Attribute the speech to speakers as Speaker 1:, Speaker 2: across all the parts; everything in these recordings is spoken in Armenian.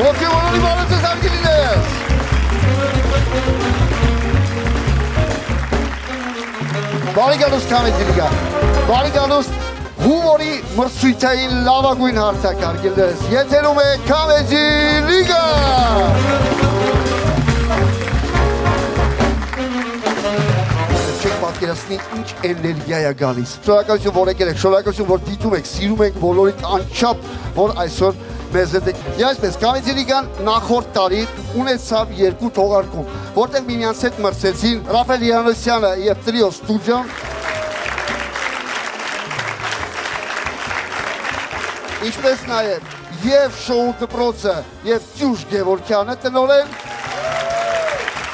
Speaker 1: Ողջույն բոլորի բարոյցես արգելիներս։ Բարի գալուս Comedy Liga, բարի գալուս հումորի մրցույթային լավագույն հարթակ արգելիներս, եթերում է Comedy Liga։ Չեք պատկերացնի ինչ էներգիա է գալիս։ Շնորհակալություն, որ եկել եք, շնորհակալություն, որ դիտում եք, սիրում եք բոլորիդ անչափ, որ այսօր մեզ հետ եք։ Այսպես, Comedy Liga-ն նախորդ տարի ունեցավ 2 թողարկում, որտեղ միմյանց հետ մրցեցին Ռաֆել Երանոսյանը և Տրիո Ստուդիոն, ինչպես նաև և շոու դպրոցը և Տյուժ Գևորգյանը տնօրեն,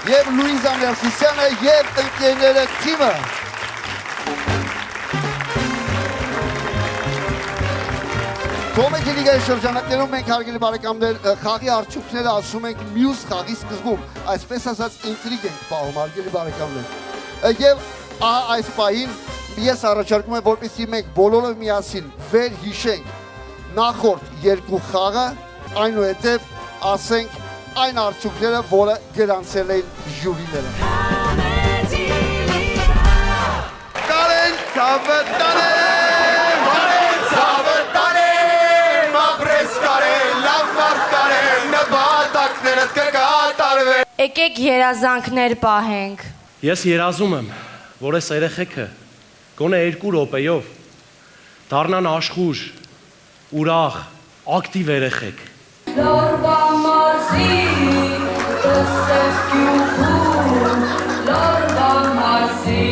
Speaker 1: և Լուիզա Ներսիսյանը և ընկերները թիմը։ Comedy Liga-ի շրջանակներում մենք հարգելի բարեկամներ խաղի արդյունքները ասում ենք մյուս խաղի սկզբում, այսպես ասած ինտրիգ ենք պահում հարգելի բարեկամներ։ Եվ այս պահին ես առաջարկում եմ, որպեսզի մենք բոլորը միասին վեր հիշենք նախորդ 2 խաղը, այնուհետև ասենք այն արդյունքները, որը գրանցել էին ժյուրիները։ Տարեն ցավը տարեն, բարեն ցավը տարեն, ապրես կարեն, լավ մարդ կարեն, նպատակներդ կկատարվեն։
Speaker 2: Եկեք երազանքներ պահենք։
Speaker 3: Ես երազում եմ, որ այս երեխեքը գոնե 2 րոպեով դառնան աշխուժ, ուրախ, ակտիվ երեխեք։
Speaker 4: Լորվա մարզի դսեղ կյուխում, լորվա մարզի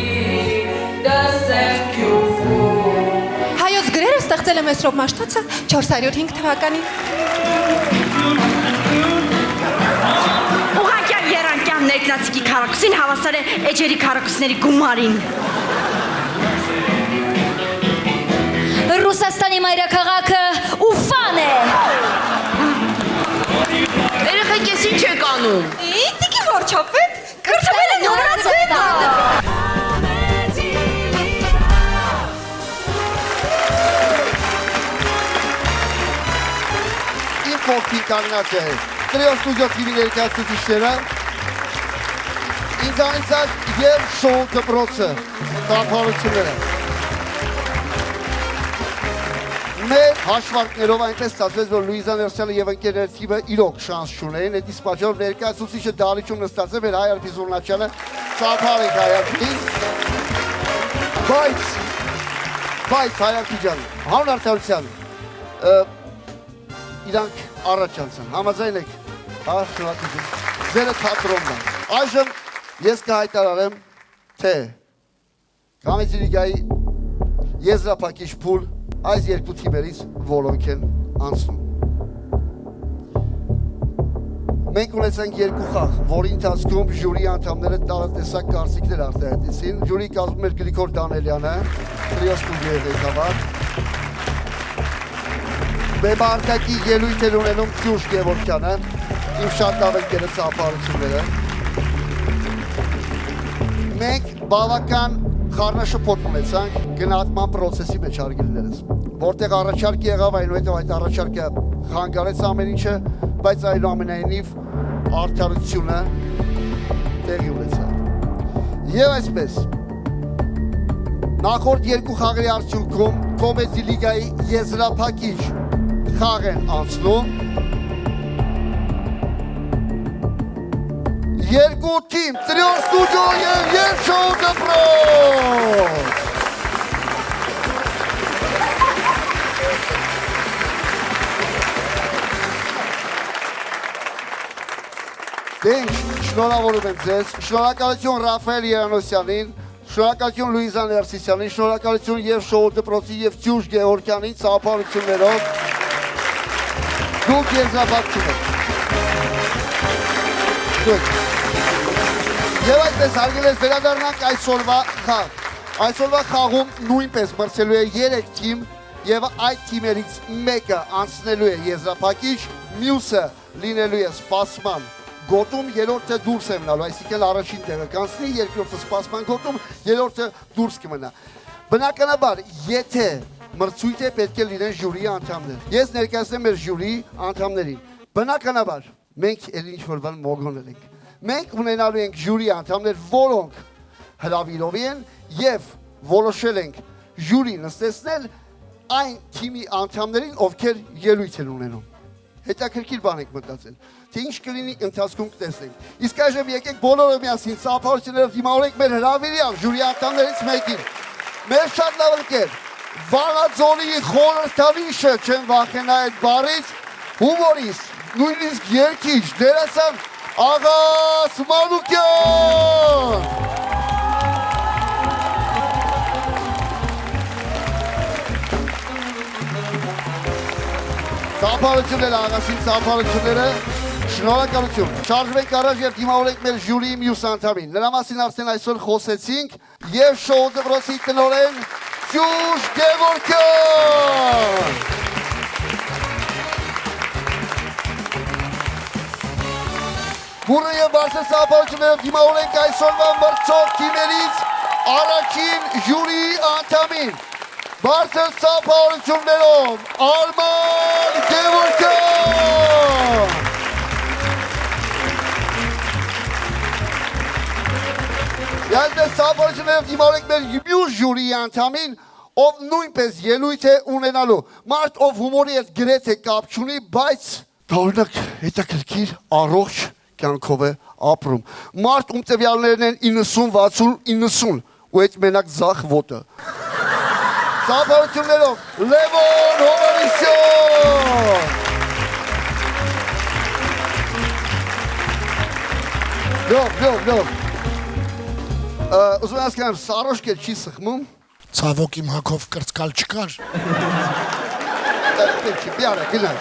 Speaker 4: դսեղ կյուխում։
Speaker 5: Հայոց գրերը ստեղծել է Մեսրոպ Մաշտոցը 405 թվականին։
Speaker 2: Ուղղակյան երանկյան ներկնացիկի քարակուսին հավասար է էջերի քարակուսների գումարին։
Speaker 4: Ռուսաստանի մայրաքաղաքը Ուֆան է։
Speaker 2: Երեխեք ես ինչ եք անում։
Speaker 5: Տիկի վարչապետ, կրթվել է նորացել։
Speaker 1: Իմ փոքրիկ կանգնած է Տրիո Ստուդիո թիմի ներկայացուցիչները, ինձանից և շոու դպրոցը տաղավարությունները։ Մեր հաշվարկներով այնպես ստացվեց, որ Լուիզա Ներսյանը և ընկերները թիմը իրոք շանս չունեին, այդ իսկ պատճառով ներկայացուցիչը դահլիճում նստած է, մեր Հայ Արփի Զուռնաչյանը, ծափար ենք Հայ Արփին, բայց Հայ Արփի ջան, հանուն արդարության, իրանք առաջ անցան, համաձայն եք, շնորհակալություն, ձերը թատրոնն է։ Այժմ ես կհայտարարեմ, թե Comedy Liga-ի եզրափակիչ փուլ այս 2 թիմերից որոնք են անցնում։ Մենք ունեցանք 2 խաղ, որի ընթացքում ժյուրի անդամները տարատեսակ կարծիքներ արտահայտեցին։ Ժյուրի կազմում էր Գրիգոր Դանելյանը, Տրիո Ստուդիոյի ղեկավար։ Բեմարտակի ելույթ էր ունենում Տյուժ Գևորգյանը, իմ շատ լավ ընկերը ծափարությունները։ Մենք բավական խառնաշփոթ ունեցանք գնահատման պրոցեսի մեջ արգելիներս, որտեղ առաջարկ եղավ, այնուհետև այդ առաջարկը խանգարեց ամեն ինչը, բայց այնուամենայնիվ արդարությունը տեղի ունեցավ։ Եվ այսպես, նախորդ 2 խաղերի արդյունքում Comedy Liga-ի եզրափակիչ խաղ են անցնում 2 թիմ, Տրիո Ստուդիո և շոու դպրոց։ Շնորհավորում եմ ձեզ, շնորհակալություն Ռաֆել Երանոսյանին, շնորհակալություն Լուիզա Ներսիսյանին, շնորհակալություն և շոու դպրոցի և Տյուժ Գևորգյանին ծափարություններով։ Դուք եզրափակում եք։ Եվ այսպես հարգելես վերադառնանք այսօրվա խաղ։ Այսօրվա խաղում նույնպես մրցելու է 3 թիմ և այդ թիմերից մեկը անցնելու է եզրափակիչ, մյուսը լինելու է սպասման գոտում, երրորդը դուրս է մնալու, այսինքն առաջին տեղը կանցնի, երկրորդը սպասման գոտում, երրորդը դուրս կմնա։ Բնականաբար, եթե մրցույթ է պետք է լինեն ժյուրիի անդամներ։ Ես ներկայացնեմ մեր ժյուրիի անդամներին։ Բնականաբար մենք էլ ինչ-որ բան մոգոնել ենք։ Մենք ունենալու ենք ժյուրիի անդամներ, որոնք հրավիրով են եւ որոշել ենք ժյուրի նստեցնել այն թիմի անդամներին, ովքեր ելույթ են ունենում։ Հետաքրքիր բան եք մտածել, թե ինչ կլինի ընթացքում կտեսնենք։ Իսկ այժմ եկեք բոլորը միասին ծափարություններով դիմավորենք մեր հրավիրյալ ժյուրի անդամներից մեկին։ Մեր շատ լավ ընկեր, Վանաձորի խորհրդանիշը, չեմ վախենա այդ բառից, հումորիստ, նույնիսկ երգիչ, դերասան Աղաս Մանուկյան։ Ծափարությունները, աղասին ծափարությունները, շնորհակալություն։ Շարժվենք առաջ եւ դիմավորենք մեր ժյուրիի մյուս անդամին։ Նրա մասին արդեն այսօր խոսեցինք եւ շոու դպրոցի տնօրեն Ճուշ Գևորգյան։ Բուրը եւ բարձր ծափարություններով դիմավորենք այսօրվա մրցող թիմերից առաջին ժյուրիի անդամին։ Բարձր ծափարություններով Արման Գևորգյան։ Այսպես ծափարություններով դիմավորենք մեր մյուս ժյուրիի անդամին, ով նույնպես ելույթ է ունենալու։ Մարդ, ով հումորի հետ գրեթե կապ չունի, բայց տարօրինակ հետաքրքիր առողջ կյանքով է ապրում։ Մարդ, ում տվյալներն են 90, 60, 90, ու այդ մենակ ձախ ոտը։ Ծափարություններով Լևոն Հովանեսյան։ Լավ։ Ուզում եմ ասկան, սարոշկ է չի սխմում։
Speaker 6: Ցավոք իմ հակով կրծկալ չկար։
Speaker 1: Բիարա, գնա։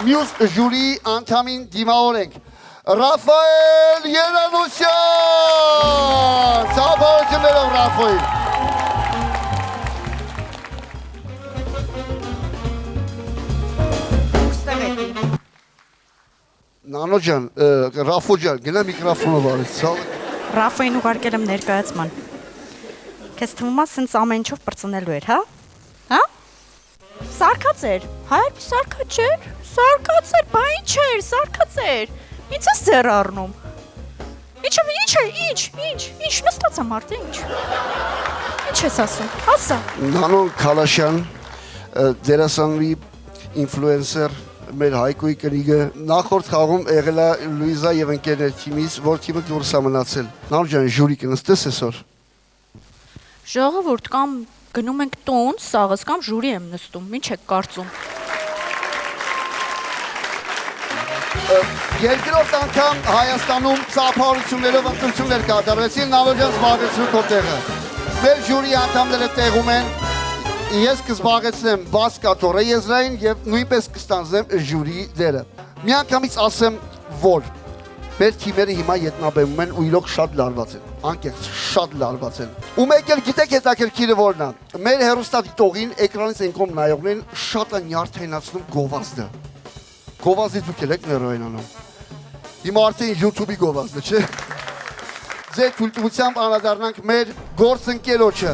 Speaker 1: Մյուս ժյուրիի անդամին դիմավորենք։ Ռաֆայել Երանոսյան։ Ծափարություններով Ռաֆայել։ Նանո ջան, Ռաֆո ջան, գնա միկրոֆոնը վարեց։
Speaker 2: Ռաֆային ուղարկել եմ ներկայացման։ Քեզ թվում է սենց ամեն ինչով պրծնելու էր, հա? Հա? Սարկած էր։ Հայր սարկած չէր։ Սարկած էր, բա ինչ էր, սարկած էր։ Ինչ ես ձեռ առնում։ Ինչ նստած է մարդը, ինչ։ Ինչ ես ասում, ասա։
Speaker 1: Նանո Քալաշյան, դերասանուհի, ինֆլուենսեր, մեր Հայկոյի կնիգը, նախորդ խաղում եղել է Լուիզա եւ ընկերներ թիմից, որ թիմը դուրս է մնացել։ Նանո ջան, ժյուրի կնստես այսօր։
Speaker 2: Ժողովուրդ, կամ գնում ենք տուն, սաղս կամ ժյուրի եմ նստում, ինչ եք կարծում։
Speaker 1: Երկրորդ անգամ Հայաստանում ծափարություններով ընտրություններ կատարվեցին, Նանո ջան զբաղեցրու քո տեղը։ Մեր ժյուրի անդամները տեղում են, ես կզբաղեցնեմ բասկաթոռը եզրային եւ նույնպես կստանձնեմ ժյուրիի դերը։ Միանգամից ասեմ, որ մեր թիմերը հիմա ետնաբեմում են ու իրոք շատ լարված են, անկեղծ շատ լարված են։ Ու մեկ էլ գիտեք հետաքրքիրը որն է։ Մեր հեռուստադիտողին էկրանից ենկոմ նայողներին շատ է նյարդայնացնում գովազդը։ Գովազդի դուք եք ներօյնանում։ Հիմա արդեն YouTube-ի գովազդը, չէ՞։ Ձեր թույլտվությամբ անդրադառնանք մեր գործընկերոջը։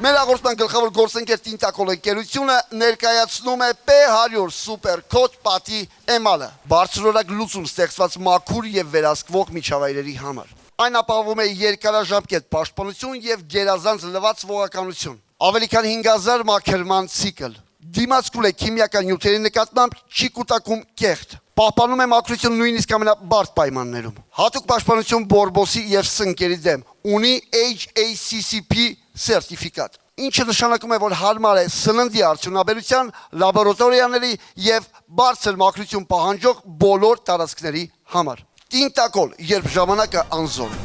Speaker 1: Մեր հաղորդման գլխավոր գործընկեր Տինտակոլ ընկերությունը ներկայացնում է P100 Super Coach պատի էմալը, բարձրորակ լուծում ստեղծված մաքուր եւ վերահսկվող միջավայրերի համար։ Այն ապահովում է երկարաժամկետ պաշտպանություն եւ գերազանց լվացվողականություն։ Ավելի քան 5000 մաքրման ցիկլ։ Դիմացկուլ է քիմիական նյութերի նկատմամբ, չի կուտակում կեղտ։ Պահպանում է մաքրություն նույնիսկ ամենաբարդ պայմաններում։ Հատուկ պաշտպանություն բորբոսի եւ սնկերի դեմ։ Ունի HACCP սերտիֆիկատ, ինչը նշանակում է, որ հարմար է սննդի արդյունաբերության, լաբորատորիաների եւ բարձր մաքրություն պահանջող բոլոր տարածքների համար։ Տինտակոլ, երբ ժամանակը անզոր։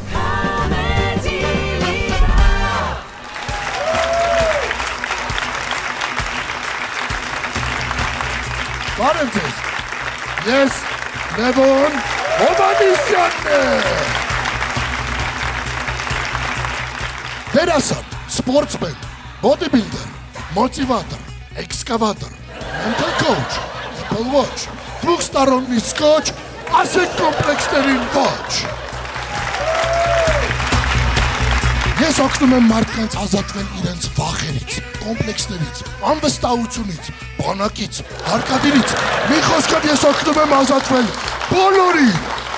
Speaker 6: Բարև ձեզ, ես Լևոն Հովանեսյանն եմ։ Դերասան, սպորտսմեն, բոդիբիլդեր, մոտիվատոր, էքսկավատոր, mental coach, Apple Watch, Brooks տարոննի սկոչ, ասեք կոմպլեքսներին ոչ։ Ես օգնում եմ մարդկանց ազատվել իրենց վախերից, կոմպլեքսներից, անվստահությունից, բանակից, հարկադիրից։ Մի խոսքով ես օգնում եմ ազատվել բոլորի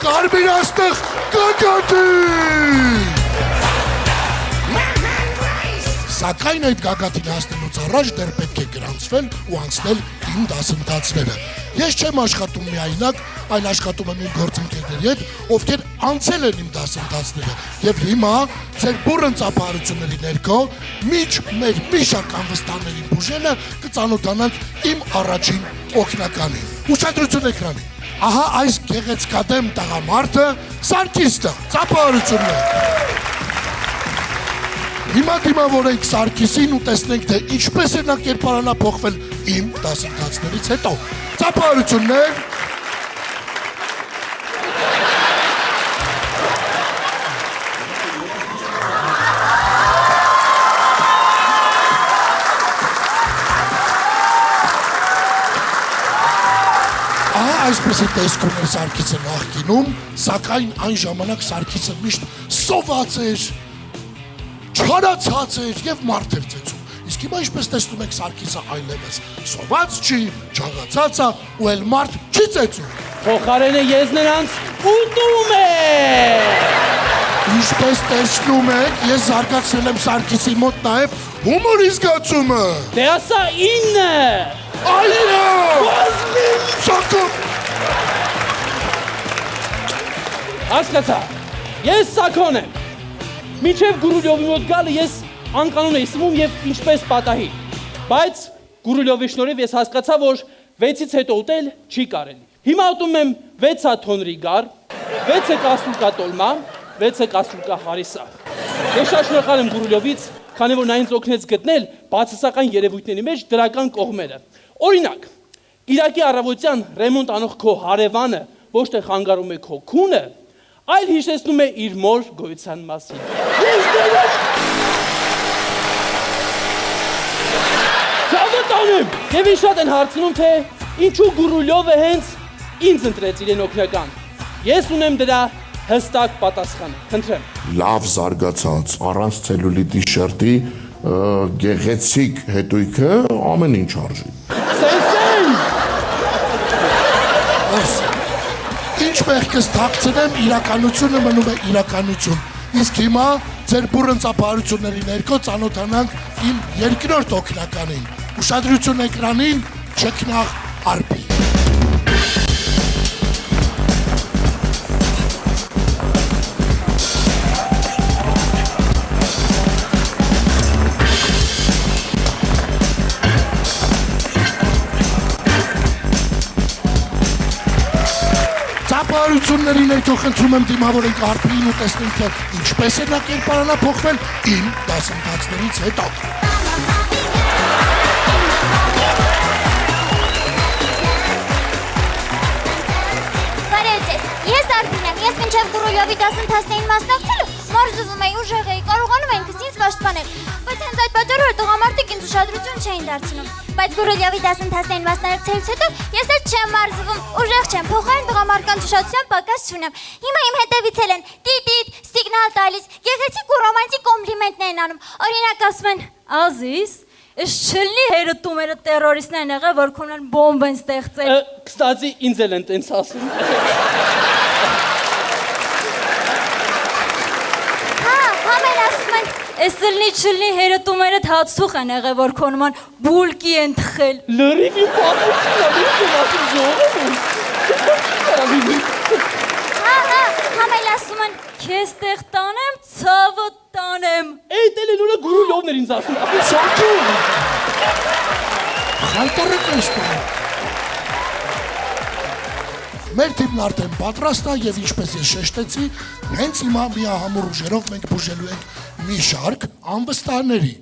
Speaker 6: կարմիր աստղ գագաթին։ Սակայն այդ գագաթին հասնելուց առաջ դեռ պետք է գրանցվել ու անցնել իմ դասընթացները։ Ես չեմ աշխատում միայնակ, այլ աշխատում եմ իմ գործընկերների հետ, ովքեր անցել են իմ դասընթացները, եւ հիմա ձեր բուռն ծափահարությունների ներքո միջ մեր մի շարք անվստահներին բուժելը կծանոթանանք իմ առաջին օգնականին։ Ուշադրություն էկրանին։ Ահա այս գեղեցկադեմ տղամարդը Սարգիսը, ծափահարություններ։ Հիմա դիմավորենք Սարգիսին ու տեսնենք, թե ինչպես է նա կերպարանափոխվել իմ դասընթացներից հետո։ Ծափահարություններ։ Այսպեսի տեսք ուներ Սարգիսը նախկինում, սակայն այն ժամանակ Սարգիսը միշտ սոված էր, չարացած էր եւ մարդ էր ծեծում։ Իսկ հիմա ինչպես տեսնում եք Սարգիսը այլևս սոված չի, չարացած է ու էլ մարդ չի ծեծում։
Speaker 3: Փոխարենը ես նրանց ուտում եմ։
Speaker 6: Ինչպես տեսնում եք, ես զարգացրել եմ Սարգիսի մոտ նաեւ հումորի զգացումը։
Speaker 3: Դե ասա ինը։
Speaker 6: Այո։ Շոկում։
Speaker 3: Հասկացա, ես Սաքոն եմ։ Մինչև Գուրուլյովի մոտ գալը ես անկանոն էի սվում եւ ինչպես պատահի։ Բայց Գուրուլյովի շնորհիվ ես հասկացա, որ 6-ից հետո ուտել չի կարելի։ Հիմա ուտում եմ 6 թոնրի գար, 6 կասուլկա տոլմա, 6 կասուլկա հարիսա։ Ես շատ շնորհակալ եմ Գուրուլյովից, քանի որ նա ինձ օգնեց գտնել բացասական երևույթների մեջ դրական կողմերը։ Օրինակ, Կիրակի առավոտյան ռեմոնտ անող քո հարևանը ոչ թե խանգարում է քո քունը, այլ հիշեցնում է իր մոր գոյության մասին։ Ես դեռ ցավոտանում եւ ինձ շատ են հարցնում, թե ինչու Գուրուլյովը հենց ինձ ընտրեց իրեն օգնական։ Ես ունեմ դրա հստակ պատասխանը։ Խնդրեմ։
Speaker 6: Լավ զարգացած, առանց ցելյուլիտի շերտի գեղեցիկ հետույքը ամեն ինչ արժի։
Speaker 3: Սենսեն։
Speaker 6: Ինչ մեղքս թաքցնեմ, իրականությունը մնում է իրականություն։ Իսկ հիմա ձեր բուռն ծափահարությունների ներքո ծանոթանանք իմ երկրորդ օգնականին։ Ուշադրություն էկրանին, չքնաղ արբի։ Ծափահարությունների ներքո խնդրում եմ դիմավորենք արբին ու տեսնենք, թե ինչպես է նա կերպարանափոխվել իմ դասընթացներից հետո։
Speaker 7: Բարև ձեզ, ես Արբին եմ, ես մինչև Գուրուլյովի դասընթացներին մասնակցելու մարզվում էի, ուժեղ էի, կարողանում էի ինքս ինձ պաշտպանել, բայց հենց այդ պատճառով տղամարդիկ ինձ ուշադրություն չէին դարձնում։ Բայց Գուրուլյովի դասընթացներին մասնակցելուց հետո ես էլ չեմ մարզվում, ուժեղ չեմ, փոխարեն տղամարդկանց ուշադրության պակաս չունեմ։ Հիմա իմ հետևից են տիտ-տիտ, սիգնալ տալիս, գեղեցիկ ու ռոմանտիկ կոմպլիմենտներ են անում։ Օրինակ ասում են. «Ազիզ, Ըս չլնի հերոտումերը տերորիստներն եղել, որ քոնեն բոմբ են ստեղծել։
Speaker 3: Կստացի ինձ էլ են տենց ասում։
Speaker 7: Համեն ասում են, Էս լնի չլնի հերոտումերը հացուխ են եղել, որ քոնման բուլկի են թխել։
Speaker 3: Լրիվ իմ պատմությունն
Speaker 7: Համել ասում են, քեզ տեղ տանեմ, ցավը տանեմ։
Speaker 3: Էյ տելենուրը Գուրուլյովն էր ինձ ասում։
Speaker 6: Սոքում։ Խայտարը կեստում։ Մեր թիմն արդեն պատրաստ է եւ ինչպես ես շեշտեցի, հենց հիմա միահամուռ ուժերով մենք բուժելու ենք մի շարք անվստահների։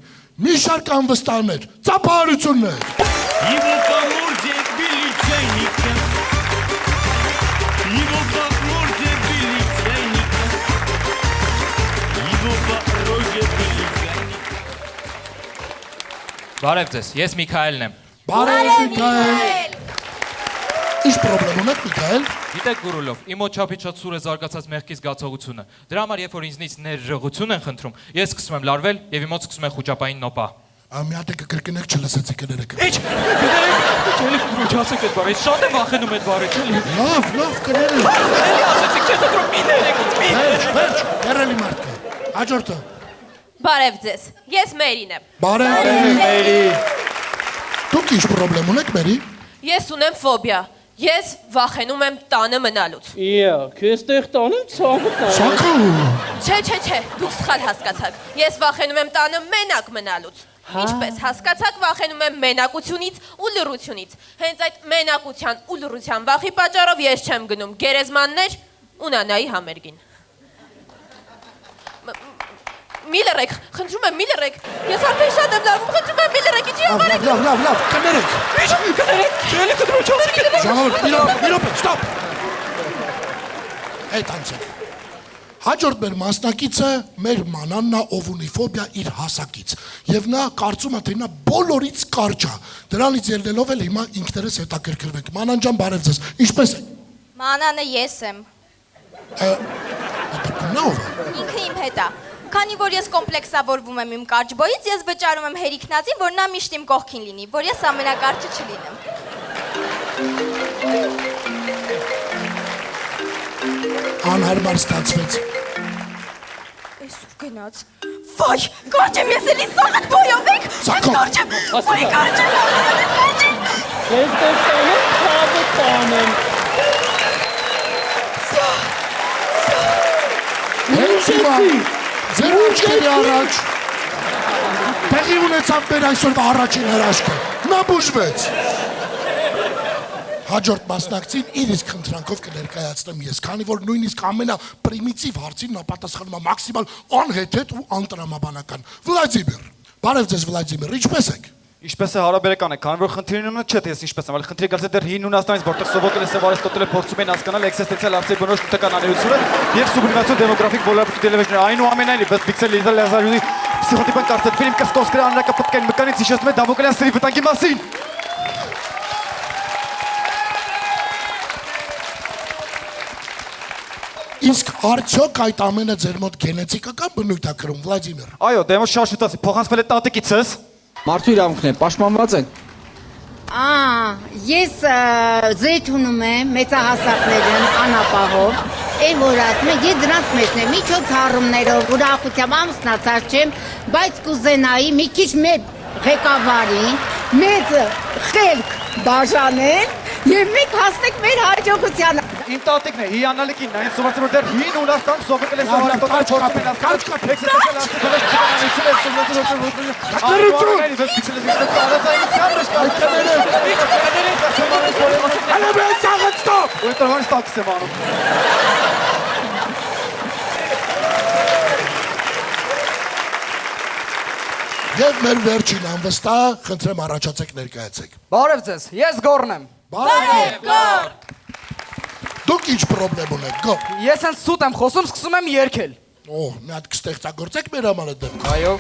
Speaker 6: Մի շարք անվստահներ, ծափահարություններ։
Speaker 8: Его по морде били чайником. Его по морде били чайником. Его по роже били чайником.
Speaker 9: Բարև ձեզ, ես Միքայելն եմ։
Speaker 6: Բարև Միքայել։ Ինչ պրոբլեմ ունեք Միքայել։
Speaker 9: Գիտեք Գուրուլով, իմ մոտ չափից շատ սուր է զարգացած մեղքի զգացողությունը։ Դրա համար երբ որ ինձնից ներժողություն են խնդրում, ես սկսում եմ լարվել եւ իմ մոտ սկսում է խուճապային նոպա։
Speaker 6: Մի հատ կրկնեք չլսեցի կներեք։
Speaker 9: Ինչ։ Չէ, քրոջ ասեք այդ բառը, շատ եմ վախենում այդ բառից, էլի։
Speaker 6: Լավ, կներեք։
Speaker 9: Էլի ասեցիք, չէ, խնդրում մի ներեք, մի։
Speaker 6: Վերջ, երելի մարդը։ Հաջորդը։
Speaker 10: Բարև ձեզ։ Ես Մերին եմ։
Speaker 6: Բարև Մերի։ Դուք ինչ խնդրեմ ունեք Մերի։
Speaker 10: Ես ունեմ ֆոբիա։ Ես վախենում եմ տանը մնալուց։
Speaker 3: Քեզ տեղ տանեմ ցավը տանեմ։
Speaker 6: Սակու։
Speaker 10: Չէ, դուք սխալ հասկացաք։ Ես վախենում եմ տանը մենակ մնալուց։ Ինչպես հասկացաք, վախենում եմ մենակությունից ու լռությունից։ Հենց այդ մենակության ու լռության վախի պատճառով ես չեմ գնում գերեզմաններ ու նանայի համերգին։ Մի լռեք, խնդրում եմ մի լռեք։ Ես արդեն շատ եմ լավում, խնդրում եմ մի լռեք, ինչի համար եք։
Speaker 6: Լավ, կներեք։
Speaker 9: Ինչ կներեք։ Չէ, քրոջ ասեք այդ բառը։
Speaker 6: Ժողովուրդ, մի րոպե, ստոպ։ Այդ անցեք։ Հաջորդ մեր մասնակիցը մեր մանանն է, ով ունի ֆոբիա իր հասակից։ Եվ նա կարծում է, թե նա բոլորից կարճ է։ Դրանից ելնելով էլ հիմա ինքներս հետաքրքրվենք։ Մանան ջան, բարև ձեզ։ Ինչպես եք։
Speaker 7: Մանանը ես եմ։
Speaker 6: Նա ով է։
Speaker 7: Ինքը իմ հետ է։ Քանի որ ես կոմպլեքսավորվում եմ իմ կարճ բոյից, ես վճարում եմ հերիքնազին, որ նա միշտ իմ կողքին լինի, որ ես ամենակարճը չլինեմ։
Speaker 6: Անհարմար ստացվեց։
Speaker 7: Այսուր գնաց։ Վայ, կարճ եմ ես էլի սաղդ բոյով եք։
Speaker 6: Սակո։
Speaker 7: Կարճ եմ, վայ, կարճ եմ։
Speaker 3: Քեզ տեղ տանեմ ցավը տանեմ։
Speaker 6: Հենց հիմա ձեր աչքերի առաջ տեղի ունեցավ մեր այսօրվա առաջին հրաշքը։ Նա բուժվեց։ Հաջորդ մասնակցին իր իսկ խնդրանքով կներկայացնեմ ես, քանի որ նույնիսկ ամենապրիմիտիվ հարցին նա պատասխանում է մաքսիմալ անհեթեթ ու անտրամաբանական։ Վլադիմիր, բարև ձեզ Վլադիմիր, ինչպես եք։
Speaker 11: Ինչպես է հարաբերական է, քանի որ խնդիրը չէ թե ես ինչպես եմ, այլ խնդիրը գալիս է դեռ հին Հունաստանից, որտեղ սովորել է Սև Արիստոտելը փորձում են հասկանալ էքզիստենցիալ հարցերի բնորոշ գիտական անելիությունը եւ սուբլիմացիոն դեմոգրաֆիկ բոլորաբույժ տելևիզիոն այնուամենայնիվ ըստ Վիքսել Լիզալազարյանի պսիխոտիպան կարծել ֆիլմ Կասկոսկրի անհրակապտկային մկանից հիշեցնում է Դամոկլյան սրի վտանգի մասին։
Speaker 6: Իսկ արդյոք այդ ամենը ձեր մոտ գենետիկական բնույթ է կրում, Վլադիմիր։
Speaker 11: Այո, դե ո՞նց շարժուտացի, փոխանցվել է տատիկիցս։
Speaker 12: Մարդու իրավունքն է, պաշտպանված են։
Speaker 13: Ես զեյթունում եմ մեծահասակներին անապահով, այն որ ասում եմ, ես դրանց մեջն եմ, միջոց հարումներով, ուրախությամբ ամուսնացած չեմ, բայց կուզենայի մի քիչ մեր ղեկավարին, մեծ խելք բաժանեն եւ մենք հասնենք մեր հաջողությանը։
Speaker 11: Իմ տատիկն է, հիանալիքին, այն սովորել որ դեռ հին Հունաստան սովորել է Սովետական փորձում են ասել,
Speaker 6: Եվ մեր վերջին անվստահ, խնդրեմ առաջացեք ներկայացեք։
Speaker 12: Բարև ձեզ, ես Գորն եմ։
Speaker 6: Բարև Գոր։ Դուք ինչ պրոբլեմ ունեք, գո։
Speaker 12: Ես հենց սուտ եմ խոսում, սկսում եմ երգել։
Speaker 6: Մի հատ կստեղծագործեք մեր համար այդ դեպքում։
Speaker 12: Այո։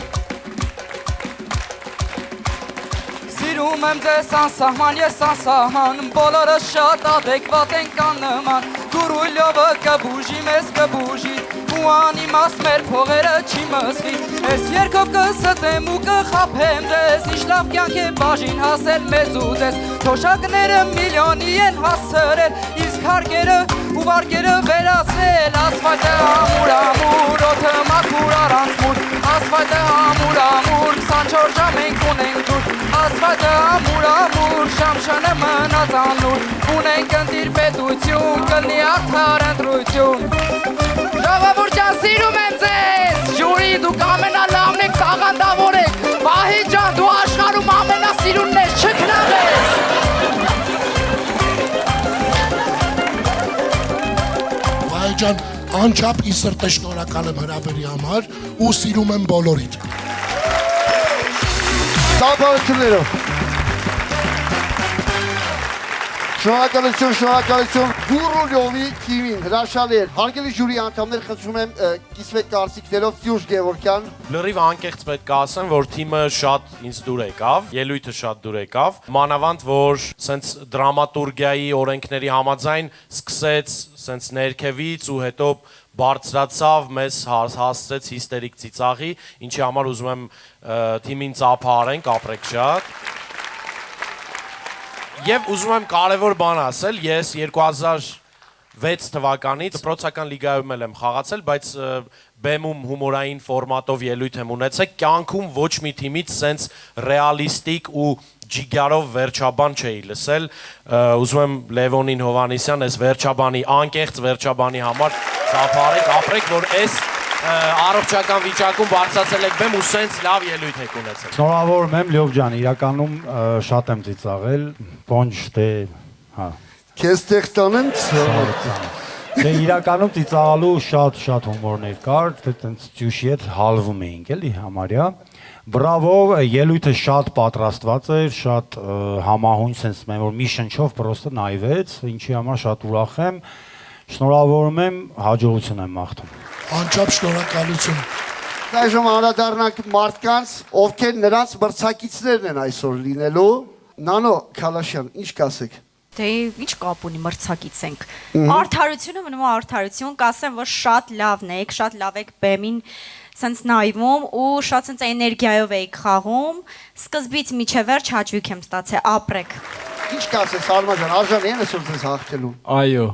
Speaker 12: Սիրում եմ ձեզ անսահման, ես անսահման, բոլորը շատ ադեկվատ են կան նման, Գուրուլյովը կբուժի, մեզ կբուժի, ու անիմաստ մեր փողերը չի մսվի, ես երկով կստեմ ու կխապեմ ձեզ, ինչ լավ կյանք է բաժին հասել մեզ ու ձեզ, թոշակները միլիոնի են հասրել, իսկ հարկերը ու վարկերը վերացրել, ասֆալտը ամուր ամուր, օդը մաքուր առանց մուր, ասֆալտը ամուր ամուր, 24 ժամ ենք ունենք ջուր, ասֆալտը ամուր, շամշանը մնաց անուր, ունենք ընտիր պետություն, կլնի աղթար ընտրություն, ժողովուրդ ջան, սիրում եմ ձեզ, ջուրի դուք ամենալավն եք, տաղանդավոր եք, Վահի ջան, դու աշխարհում ամենասիրունն ես, չքնաղես։
Speaker 6: Վահի ջան, անչափ ի սրտե շնորհակալ եմ հրավերի համար ու սիրում եմ բոլորիդ։
Speaker 1: Շնորհակալություններով։ Շնորհակալություն։ Գուրուլյովի թիմին հրաշալի էր։ Հարգելի ժյուրի անդամներ, խնդրում եմ կիսվեք կարծիքներով Սյուժ Գևորգյան։
Speaker 14: Լրիվ անկեղծ պետք է ասեմ, որ թիմը շատ ինձ դուր եկավ, ելույթը շատ դուր եկավ։ Մանավանդ, որ սենց դրամատուրգիայի օրենքների համաձայն սկսեց սենց ներքևից ու հետո բարձրացավ, մեզ հասցրեց հիստերիկ ծիծաղի, ինչի համար ուզում եմ թիմին ծափահարենք, ապրեք շատ։ Եվ ուզում եմ կարևոր բան ասել, ես 2006 թվականից դպրոցական լիգայում եմ խաղացել, բայց բեմում հումորային ֆորմատով ելույթ եմ ունեցել, կյանքում ոչ մի թիմից սենց ռեալիստիկ ու ջիգարով վերջաբան չէի լսել, ուզում եմ Լևոնին Հովանեսյան այս վերջաբանի, անկեղծ վերջաբանի համար ծափահարեք, ապրեք, որ այս առողջական վիճակում բարձրացել եք բեմ ու սենց լավ ելույթ եք ունեցել։
Speaker 15: Շնորհավորում եմ Լյով ջան, իրականում շատ եմ ծիծաղել, ոնչ դե, հա։
Speaker 1: Քեզ տեղ տանեմ
Speaker 15: Դե իրականում ծիծաղալու շատ հումորներ կար, դե տենց ճուշի հետ հալվում էինք էլի համարյա։ Բրավո, ելույթը շատ պատրաստված էր, շատ համահունչ, սենց մեն որ մի շնչով պրոստը նայվեց, ինչի համար շատ ուրախ եմ, շնորհավորում եմ, հաջողություն եմ մաղթում։
Speaker 6: Անչափ շնորհակալություն։
Speaker 1: Այժմ անդրադառնանք մարդկանց, ովքեր նրանց մրցակիցներն են այսօր լինելու։ Նանո Քալաշյան, ինչ կասեք։
Speaker 2: Դե ինչ կապ ունի մրցակից ենք։ Արդարությունը մնում է արդարություն, կասեմ, որ շատ լավն եք, շատ լավ եք բեմին սենց նայվում ու շատ սենց էներգիայով եք խաղում, սկզբից միջև վերջ հաճույք եմ ստացել, ապրեք։
Speaker 1: Ինչ կասես Արմազան, արժան են այսօր ձեզ հաղթելու։
Speaker 16: Այո։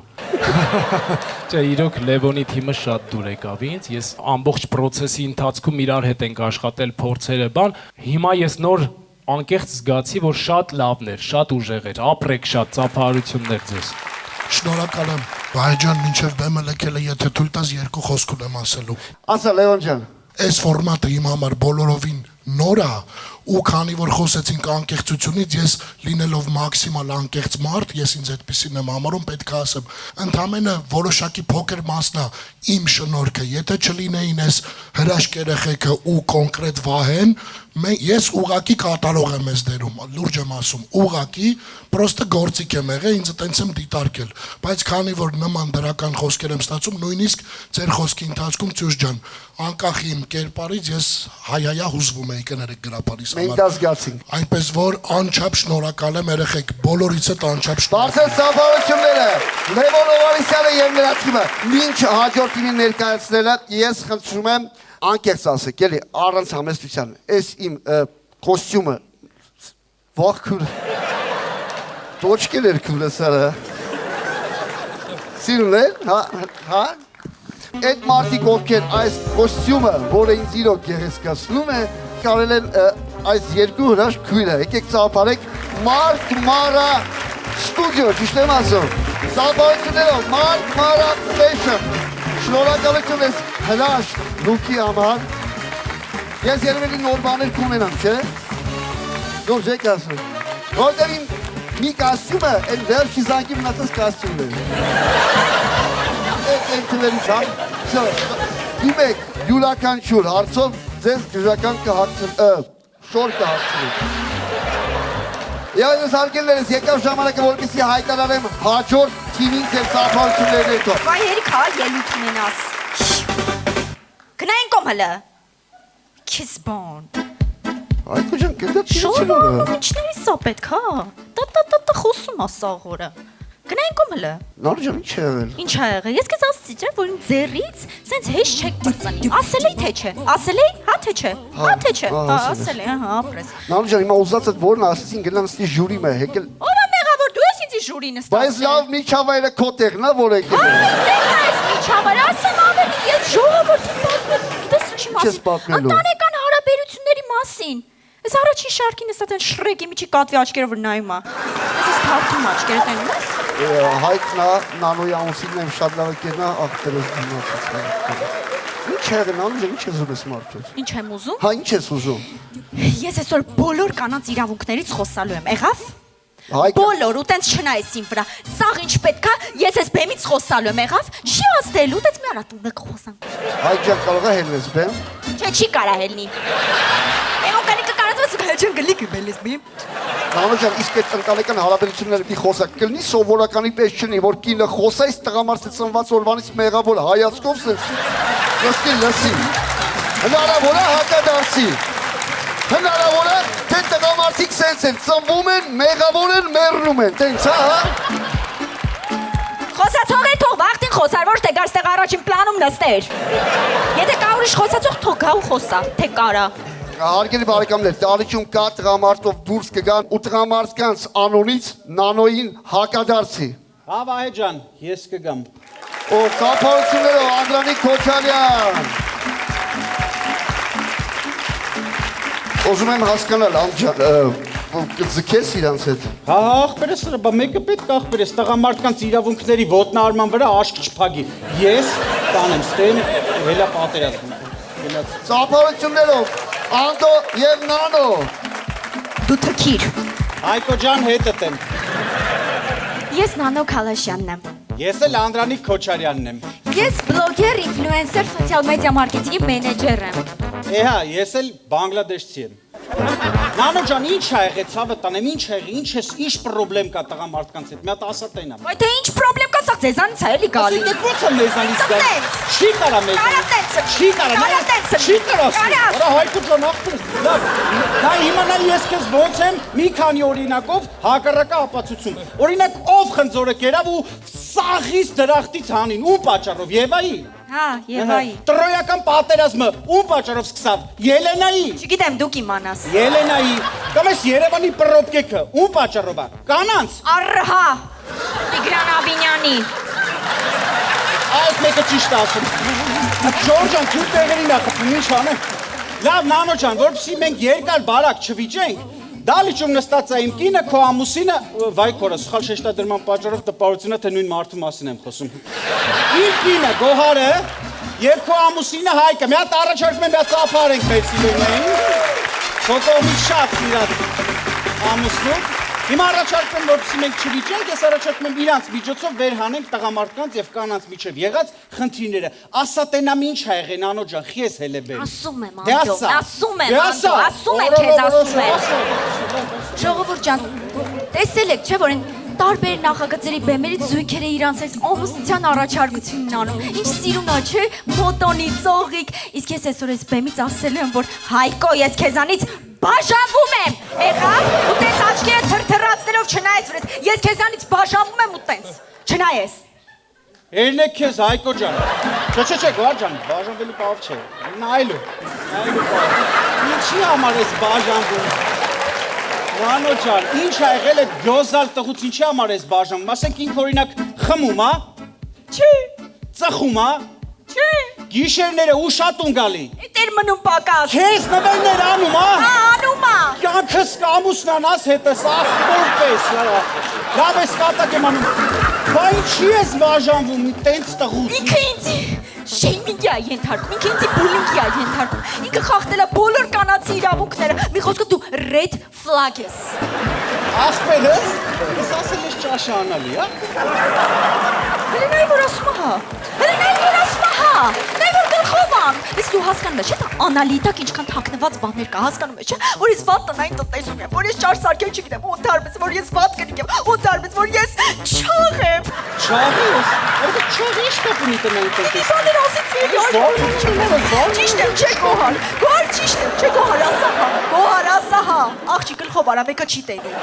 Speaker 16: Չէ, իրոք Լևոնի թիմը շատ դուր եկավ ինձ, ես ամբողջ process-ի ընթացքում իրար հետ ենք աշխատել, փորձերը բան, հիմա ես նոր անկեղծ զգացի, որ շատ լավն էր, շատ ուժեղ էր, ապրեք շատ, ծափահարություններ ձեզ։
Speaker 6: Շնորհակալ եմ։ Բայ ջան, մինչև բեմը լքելը, եթե թույլ տաս երկու խոսք ունեմ ասելու։
Speaker 1: Ասա Լևոն ջան։
Speaker 6: Այս ֆորմատը իմ համար բոլորովին նոր է ու քանի որ խոսեցինք անկեղծությունից, ես լինելով մաքսիմալ անկեղծ մարդ, ես ինձ այդպեսին եմ համարում, պետք է ասեմ, ընդամենը որոշակի փոքր մասն է իմ շնորհքը, եթե չլինեին այս հրաշք երեխեքը ու կոնկրետ Վահեն, ես ուղակի կատարող եմ ես դերում, լուրջ եմ ասում, ուղակի, պրոստը գործիք եմ եղել, ինձ տենց եմ դիտարկել, բայց քանի որ նման դրական խոսքեր եմ ստացում, նույնիսկ ձեր խոսքի ընթացքում Ծյուժ ջան, անկախ իմ կերպարից ես հայ-հայա հուզվում էի կներեք գրապարիս
Speaker 1: Մենք դա զգացինք։
Speaker 6: Այնպես որ անչափ շնորհակալ եմ երեխեք, բոլորից հետ անչափ
Speaker 1: Բարձր ծափահարությունները Լևոն Հովանեսյանը եւ նրա թիմը մինչ հաջորդ թիմին ներկայացնելը ես խնդրում եմ անկեղծ ասեք, էլի առանց համեստության, այս իմ կոստյումը վախքուր Տոչկել էր քուրեսարը Սիրուն է, հա Այդ մարդիկ ովքեր այս կոստյումը, որը ինձ իրոք գեղեցկացնում է, կարել են այս երկու հրաշք քույրը, եկեք ծափարեք Մարկ Մարա ստուդիո, ճիշտ եմ ասում, ծափարություններով Մարկ Մարա Fashion, շնորհակալություն ես հրաշք լուքի համար, ես երևելի նոր բաներ կունենամ, չէ, դուրս եք ասում, որտեղ իմ մի կաստյումը, այն վերջի զանգի մնացած կաստյումն է, այդ թվերի ժամ, իմեք յուրաքանչյուր հարցով ձեզ դժական կհարցն, շոր կհարցնի։ Եվ ես հարգելներս եկավ ժամանակը, որպեսի հայտարարեմ հաջորդ թիմին ձեր ծափահարություններն հետո։
Speaker 2: Վայ հերիք հա ելույթ ունենաս։ Գնային կոմ հլը։ Քեզ բան։
Speaker 1: Այդ ջան, կդա
Speaker 2: Շորը, ինչների սա պետք, հա։ Տա խոսում ա սաղորը։ Գնային կոմ հլը։
Speaker 1: Նոր ջան, ինչ է եղել։
Speaker 2: Ինչ ա եղել։ Ես քեզ ասացի, չէ, որ իմ ձեռից սենց հեշ չեք բրծանի։ Ասել էի թե չէ։ Ասել էի, հա թե չէ։ Հա թե չէ։ Հա, ասել էի, հա, ապրես։
Speaker 1: Նոր ջան, հիմա ուզածդ որն ասեցին գնամ ստի ժյուրի մը եկել։
Speaker 2: Ո՞վ է մեղավոր դու ես ինձ ժյուրի նստած։
Speaker 1: Բայց լավ միջավայրը քո տեղն է, որ եկել։
Speaker 2: Այս միջավայր, ասեմ ավելի, ես ժողովրդի պատմել, գիտես ինչի մասին։ Ընտանեկան հարաբերությունների մասին։ Այս առաջին շարքին նստած են Շրեկի միջի կատվի աչքերով նայում ա։ Ես թարթում աչքերը տենում ես։
Speaker 1: Հայտնա նանոյի ամուսինն եմ շատ լավ կերնա աղբերս դիմացած։ Ինչ եղել նանո, ինչ ես ուզում ես մարդուց։
Speaker 2: Ինչ եմ ուզում։
Speaker 1: Հա, ինչ ես ուզում։
Speaker 2: Ես այսօր բոլոր կանանց իրավունքներից խոսալու եմ, եղավ։ Բոլոր ու տենց չնայես իմ վրա։ Սաղ ինչ պետք է, ես այս բեմից խոսալու եմ, եղավ։ Չի ասելու, տենց մի արա տունը խոսանք։
Speaker 1: Հայ ջան կարող է հելնես բեմ։
Speaker 2: Չէ, չի կարա հելնի։ Էո կանիկը կարածված Ջան գլիկը բելես մի։
Speaker 1: Նանոջան, իսկ այդ ընտանեկան հարաբերությունները մի խոսակ կլինի սովորականի պես չնի, որ կինը խոսայց տղամարդը ծնված օրվանից մեղավոր հայացքով սենց լսի։ Հնարավոր է հակադարձի։ Հնարավոր է, թե տղամարդիկ սենց են, ծնվում են, մեղավոր են, մեռնում են, տենց, հա։
Speaker 2: Խոսացող է թող վաղտին խոսար, ոչ թե գար ստեղ առաջին պլանում նստեր։ Եթե կա ուրիշ խոսացող, թող գա ու խոսա, թե կարա։
Speaker 1: Հարգելի բարեկամներ, տարիքում կա տղամարդով դուրս կգան ու տղամարդկանց անոնից նանոյին հակադարձի։
Speaker 17: Հա Վահե ջան, ես կգամ։
Speaker 1: Օ, կապարություններով Անդրանիկ Քոչարյան։ Ուզում եմ հասկանալ, ամջան, կձգես իրանց հետ։
Speaker 17: Հա, ախպերս, բա մեկը պետք է ախպերս, տղամարդկանց իրավունքների ոտնահարման վրա աշկ չփագի։ Ես տանեմ, ստեմ, հելա պատերազմ։
Speaker 1: Կապարություններով Անդո եւ Նանո։
Speaker 2: Դու թքիր։
Speaker 17: Հայկո ջան հետդ եմ։
Speaker 2: Ես Նանո Քալաշյանն եմ։
Speaker 17: Ես էլ Անդրանիկ Քոչարյանն եմ։
Speaker 2: Ես բլոգեր, ինֆլուենսեր, սոցիալ մեդիա մարքեթինգի մենեջեր եմ։
Speaker 17: Էհա, ես էլ բանգլադեշցի եմ։ Նանո ջան, ինչ ա եղել, ցավը տանեմ, ինչ ա եղել, ինչ պրոբլեմ կա տղամարդկանց հետ։ Մի հատ ասա տենա։
Speaker 2: Ոայ դե ինչ պրոբլեմ կա, սա ձեզանից է էլի գալի։
Speaker 17: Դե ո՞նց է մեզանից գալի։ Չի կարա մեզանից։ Չի կարա։ Չի կարա։ Արա Հայկո ջան, ախպեր։ Լավ։ Դա հիմա նա ես քեզ ոնց եմ մի քանի օրինակով հակառակը ապացուցում։ Օրինակ ով խնձորը կերավ ու սաղից դրախտից հանին, ում պատճառով Եվայի։
Speaker 2: Հա, Եվայի։
Speaker 17: Տրոյական պատերազմը ում պատճառով սկսավ։ Ելենայի։
Speaker 2: Չգիտեմ, դուք իմանաս։
Speaker 17: Ելենայի։ Կամ էս Երևանի պրոբկեքը ում պատճառով է։ Կանանց։
Speaker 2: Առհա։ Տիգրան Ավինյանի։
Speaker 17: Այդ մեկը ճիշտ ասում։ Ջորջան, դու տեղերին ախպում, ինչ անեմ։ Լավ, Նանո ջան, որպեսզի մենք երկար բարակ չվիճենք, դալիճում նստած է իմ կինը, քո ամուսինը, վայ քորը, սխալ շեշտադրման պատճառով տպավորությունը, թե նույն մարդու մասին եմ խոսում։ Իմ կինը Գոհարը եւ քո ամուսինը Հայկը, մի հատ առաջարկում եմ, մի հատ ծափարենք բեցիլոնային։ Քո կողմից շատ սիրած ամուսնու։ Հիմա առաջարկում եմ, որպեսզի մենք չվիճենք, ես առաջարկում եմ իրանց միջոցով վերհանենք տղամարդկանց եւ կանանց միջև եղած խնդիրները։ Ասա տենամ ինչ ա եղել, Նանո ջան, քեզ հելե բեր։
Speaker 2: Ասում եմ, Անդո, ասում եմ,
Speaker 17: Անդո,
Speaker 2: ասում եմ քեզ, ասում եմ։ Ժողովուրդ ջան, տեսել եք, չէ՞ որ են տարբեր նախագծերի բեմերից զույգերը իրանց այս ամուսնության առաջարկությունն անում։ Ինչ սիրուն է, չէ՞, մոտոնի, ծողիկ։ Իսկ ես այսօր այս բեմից ասելու եմ, որ Հայկո, ես քեզանից բաժանվում եմ։ Եղավ, ու տենց աչքերը թրթռացնելով չնայես, որ ես քեզանից բաժանվում եմ ու տենց։ Չնայես։
Speaker 17: Ելնեք քեզ Հայկո ջան։ Չէ, Գոհար ջան, բաժանվելու բավ չէ։ Նայելու։ Ինչի համար ես բաժանվում։ Նանո ջան, ինչ ա եղել այդ գյոզալ տղուց, ինչի համար ես բաժանում։ Ասենք ինք օրինակ խմում, հա։ Չի։ Ծխում, հա։ Չի։ Գիշերները ուշատուն գալի։
Speaker 2: Դեր մնում պակաս։
Speaker 17: Քեզ նվերներ անում, հա։
Speaker 2: Հա, անում ա։
Speaker 17: Կյանքս կամուսնանաս հետս ախպոր պես, լավ ես կատակ եմ անում։ Բա ինչի ես բաժանվում, տենց տղուց։
Speaker 2: Ինքը ինձ շեյմինգի է ենթարկում, ինքը ինձ բուլինգի է ենթարկում։ Ինքը խախտել է բոլոր կանացի իրավունքները։ Մի խոսքով դու red flag ես։
Speaker 17: Ախպերս, ես ասել ես ճաշը անալի, հա։
Speaker 2: Հələ նայ որ ասում հա։ Հələ նայ որ ասում հա։ Նայ որ գլխով ան։ Իսկ դու հասկանում ես, չէ՞, անալիտակ ինչքան թաքնված բաներ կա, հասկանում ես, չէ՞, որ ես վատ տնային տնտեսում եմ, որ ես ճար սարքել չգիտեմ, ու ընդհանրապես որ ես վատ կնիկ եմ, ու ընդհանրապես որ ես չաղ եմ։
Speaker 17: Չաղ ես։ Որտե չաղ ինչ կապ ունի տնային տնտեսում։
Speaker 2: Բաներ ասեցի, ճիշտ եմ, չէ՞ Գոհար։ Գոհար ճիշտ եմ, չէ՞ Գոհար, ասա հա։ Գոհար ասա հա։ Աղջի գլխով արա մեկը չի տենում։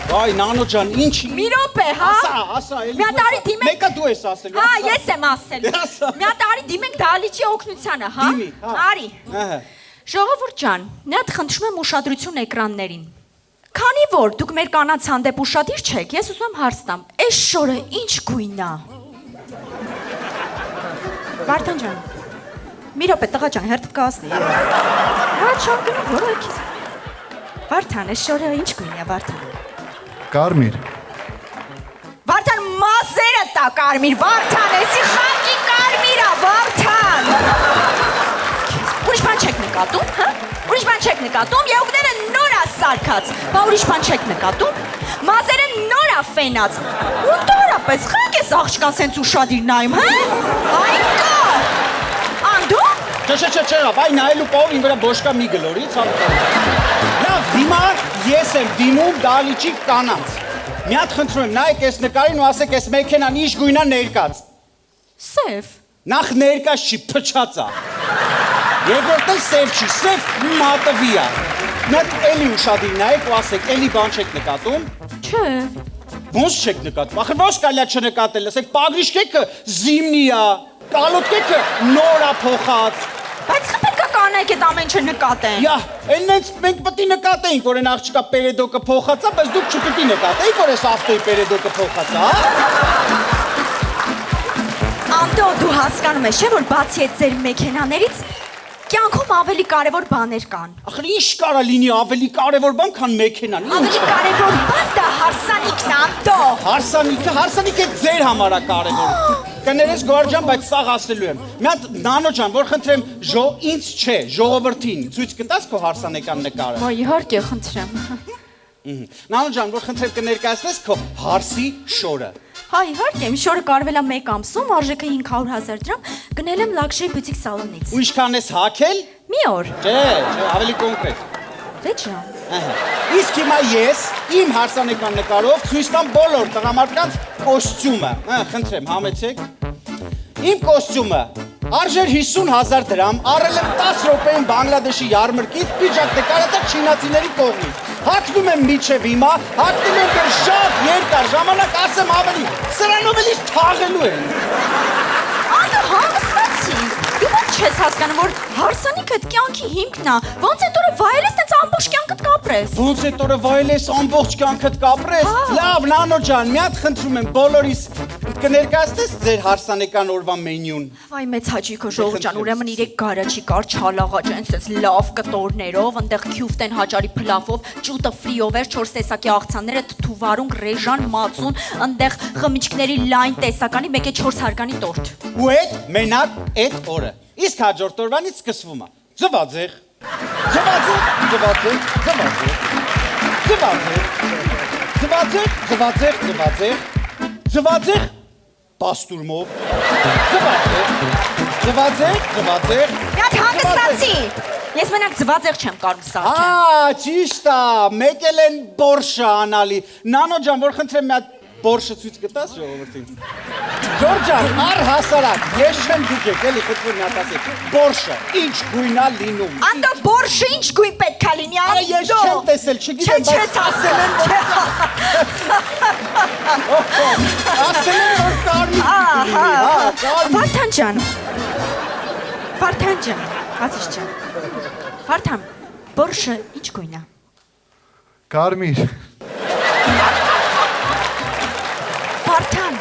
Speaker 17: Վայ, Նանո ջան, ինչ։
Speaker 2: Մի րոպե, հա։
Speaker 17: Ասա, էլի։
Speaker 2: Միատարի դիմենք։
Speaker 17: Մեկը դու ես ասելու։
Speaker 2: Հա, ես եմ ասելու։ Միատարի դիմենք դալիճի օգնությանը, հա։
Speaker 17: Դիմի, հա։
Speaker 2: Արի։
Speaker 17: Ահա։
Speaker 2: Ժողովուրդ ջան, մի հատ խնդրում եմ ուշադրություն էկրաններին։ Քանի որ դուք մեր կանանց հանդեպ ուշադիր չեք, ես ուզում եմ հարց տամ, այս շորը ինչ գույն է։ Վարդան ջան։ Մի րոպե, տղա ջան, հերթ կասնի։ Հա, չան գնում, որոքից։ Վարդան, այս շորը ինչ գույն է, Վարդան։
Speaker 1: Կարմիր։
Speaker 2: Վարդան, մազերը տա կարմիր, Վարդան, էսի խակի կարմիր է, Վարդան։ Ուրիշ բան չեք նկատում, հա? Ուրիշ բան չեք նկատում, եղուկները նոր է սարքած, բա ուրիշ բան չեք նկատում, մազերը նոր է ֆենած, ու նոր է Իսկապես, խնք ես աղջկան սենց ուշադիր նայում, հա? Այն կա։ Անդո։
Speaker 17: Չէ, վայ նայելու պահով իմ վրա բոշկա մի գլորի, ցավոք։ Լավ, հիմա ես եմ դիմում դալիճի կանանց։ Մի հատ խնդրում եմ, նայեք այս նկարին ու ասեք այս մեքենան ինչ գույնա ներկած։
Speaker 2: Սև։
Speaker 17: Նախ ներկած չի, փչած է։ Երկրորդն էլ սև չի, սև մատվի է։ Մի հատ էլի ուշադիր նայեք ու ասեք, էլի բան չեք նկատում։
Speaker 2: Չէ։
Speaker 17: Ոնց չեք նկատում։ Ախր ոնց կարելի է չնկատել, ասեք պագրիշկեքը զիմնի է, կալոտկեքը նոր է փոխած։
Speaker 2: Բայց պետք է կանայք այդ ամեն ինչը նկատեն։
Speaker 17: Յա, այնենց մենք պետք է նկատեինք, որ այն աղջկա պերեդոկը փոխած է, բայց դուք չպետք է նկատեիք, որ այս ավտոյի պերեդոկը փոխած է, հա։
Speaker 2: Անդո, դու հասկանում ես, չէ՞ որ բացի այդ ձեր մեքենաներից կյանքում ավելի կարևոր բաներ կան։
Speaker 17: Ախր ինչ կարա լինի ավելի կարևոր բան, քան մեքենան։
Speaker 2: Ավելի կարևոր բան դա հարսանիքն է, Անդո։
Speaker 17: Հարսանիքը ձեր համար է կարևոր։ Կներես Գորջան, բայց սաղ ասելու եմ։ Մի հատ նանո ջան, որ խնդրեմ, ինձ չէ, ժողովրդին ցույց կտաս քո հարսանեկան նկարը։
Speaker 2: Ոյ, իհարկե, խնդրեմ։
Speaker 17: Նանո ջան, որ խնդրեմ կներկայացնես քո հարսի շորը։
Speaker 2: Հա, իհարկե, իմ շորը կարվել է 1 ամսում, արժեքը 500,000 դրամ, գնել եմ լաքշերի բյուտիկ սալոնից։
Speaker 17: Ու ինչքան ես հագել։
Speaker 2: Մի օր։
Speaker 17: Չէ, ավելի կոնկրետ։
Speaker 2: Դե ջան։
Speaker 17: Իսկ հիմա ես իմ հարսանեկան նկարով ցույց տամ բոլոր տղամարդկանց կոստյումը։ Խնդրեմ, համեցեք։ Իմ կոստյումը արժեր 50,000 դրամ, առել եմ 10 րոպեին Բանգլադեշի յարմրկից, պիջակ նկարացած չինացիների կողմից։ Հագնում եմ միջև հիմա, հագնում եմ դեռ շատ երկար ժամանակ, ասեմ ավելի, սրանով էլի թաղելու են։
Speaker 2: Անդո, հանգստացի։ Դու ո՞նց չես հասկանում, որ հարսանիքը այդ կյանքի հիմքն է։ Ոնց այդ օրը վայելես, տենց ամբողջ կյանքդ կապրես։
Speaker 17: Ոնց այդ օրը վայելես, ամբողջ կյանքդ կապրես։ Լավ, նանո ջան, մի հատ խնդրում եմ, բոլորիս կներկայացնես ձեր հարսանեկան օրվա մենյուն։
Speaker 2: Վայ մեծ հաճիկը ժողովուրդ ջան, ուրեմն իրեք գարաչի կար չալաղաճ, այնպես լավ կտորներով, այնտեղ քյուֆտեն հաճարի փլավով, ճուտը ֆրիով էր, 4 տեսակի աղցանները, թթուվարուն, ռեժան, մածուն, այնտեղ խմիչքների լայն տեսականի, 1-4 հարգանի տորտ։
Speaker 17: Ու այդ մենակ այդ օրը։ Իսկ հաջորդ օրվանից սկսվում է։ Ձվածեղ։ Ձվածեղ պաստուրմով։ Ձվածեղ։
Speaker 2: Դա հանգստացի։ Ես մենակ ձվածեղ չեմ կարող սարքել։
Speaker 17: Ճիշտ է, մեկել են բորշը անալի։ Նանո ջան, որ խնդրեմ մի հատ բորշը ցույց կտաս ժողովրդին։ Ջորջան, առհասարակ, ես չեմ դուք եք, էլի խնդրում մի հատ ասեք։ Բորշը ինչ գույն է լինում։
Speaker 2: Անդո բորշը ինչ գույն պետք է լինի, Անդո։
Speaker 17: Ես չեմ տեսել, չգիտեմ,
Speaker 2: բայց ասել եմ, չէ։
Speaker 17: Ասել եմ, որ կարմիր լինի, հա, կարմիր։
Speaker 2: Վարդան ջան, ասիշ ջան։ Վարդան, բորշը ինչ գույն է։
Speaker 1: Կարմիր։
Speaker 2: Վարդան,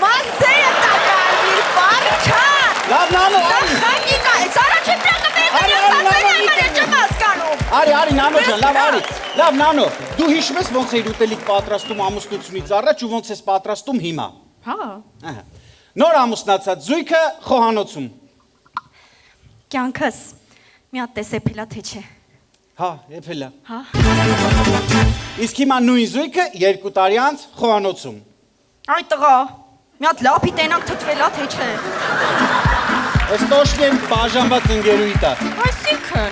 Speaker 2: մազերը տա կարմիր, Վարդան։
Speaker 17: Լավ, նանո, արի։
Speaker 2: Խանիկա, ես առաջին պրակը մեղմեն չեմ հասկանում։
Speaker 17: Արի, նանո ջան, լավ, արի։ Լավ, նանո, դու հիշում ես ոնց էիր ուտելիք պատրաստում ամուսնությունից առաջ ու ոնց ես պատրաստում հիմա։
Speaker 2: Հա։
Speaker 17: Նոր ամուսնացած զույգը խոհանոցում։
Speaker 2: Կյանքս մի հատ տեսեփելա թե չէ։
Speaker 17: Հա, եփելա։
Speaker 2: Հա։
Speaker 17: Իսկ հիմա նույն զույգը 2 տարի անց խոհանոցում։
Speaker 2: Այ տղա, մի հատ լափի տենակ թթվելա թե չէ։
Speaker 17: Այս տոշնի են բաժանված ընկերուի տակ։
Speaker 2: Այսինքն։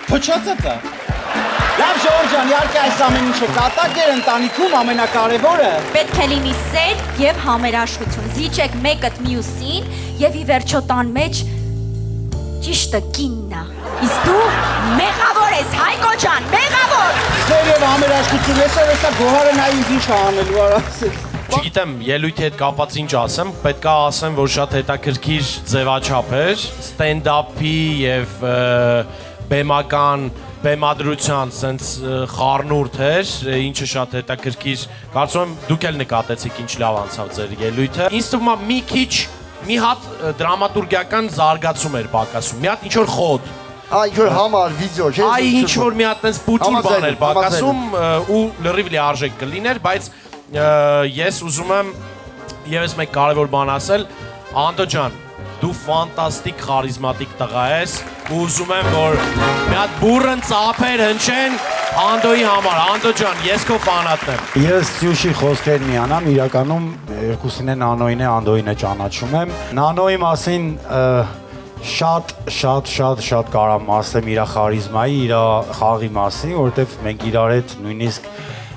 Speaker 17: Փչացած է։ Լավ Ժորժան, իհարկե այս ամեն ինչը կատակ էր ընտանիքում ամենակարևորը։
Speaker 2: Պետք է լինի սեր եւ համերաշխություն։ Զիջեք մեկըդ մյուսին եւ ի վերջո տան մեջ ճիշտը կինն է։ Իսկ դու մեղավոր ես, Հայկո ջան, մեղավոր։
Speaker 17: Սեր եւ համերաշխություն, այսօր էսա գոհարը նա ինձ ինչ անելու արասեց։
Speaker 14: Չգիտեմ, ելույթի հետ կապված ինչ ասեմ, պետք է ասեմ, որ շատ հետաքրքիր ձևաչափ էր, ստենդափի եւ բեմական բեմադրության sense խառնուրդ էր, ինչը շատ հետաքրքիր։ Կարծում եմ դուք էլ նկատեցիք ինչ լավ անցավ ձեր ելույթը։ Ինձ թվում է մի քիչ մի հատ դրամատուրգիական զարգացում էր պակասում։ Մի հատ ինչ որ խոտ։
Speaker 1: Ինչ որ համար վիդեո, չէ՞։
Speaker 14: Այ ինչ որ մի հատ տես պուտուր բան էր պակասում ու լրիվ լիարժեք կլիներ, բայց ես ուզում եմ եւս մեկ կարևոր բան ասել, Անդո ջան, դու ֆանտաստիկ խարիզմատիկ տղա ես, ու ուզում եմ որ մի հատ բուրըն ծափեր հնչեն Անդոյի համար, Անդո ջան, ես քո ֆանատն եմ։
Speaker 15: Ես Սյուշի խոսքերն միանամ, իրականում երկուսին է Նանոին է, Անդոյին է ճանաչում եմ։ Նանոյի մասին շատ կարամ ասեմ իր խարիզմայի, իր խաղի մասին, որովհետև մենք իրար հետ նույնիսկ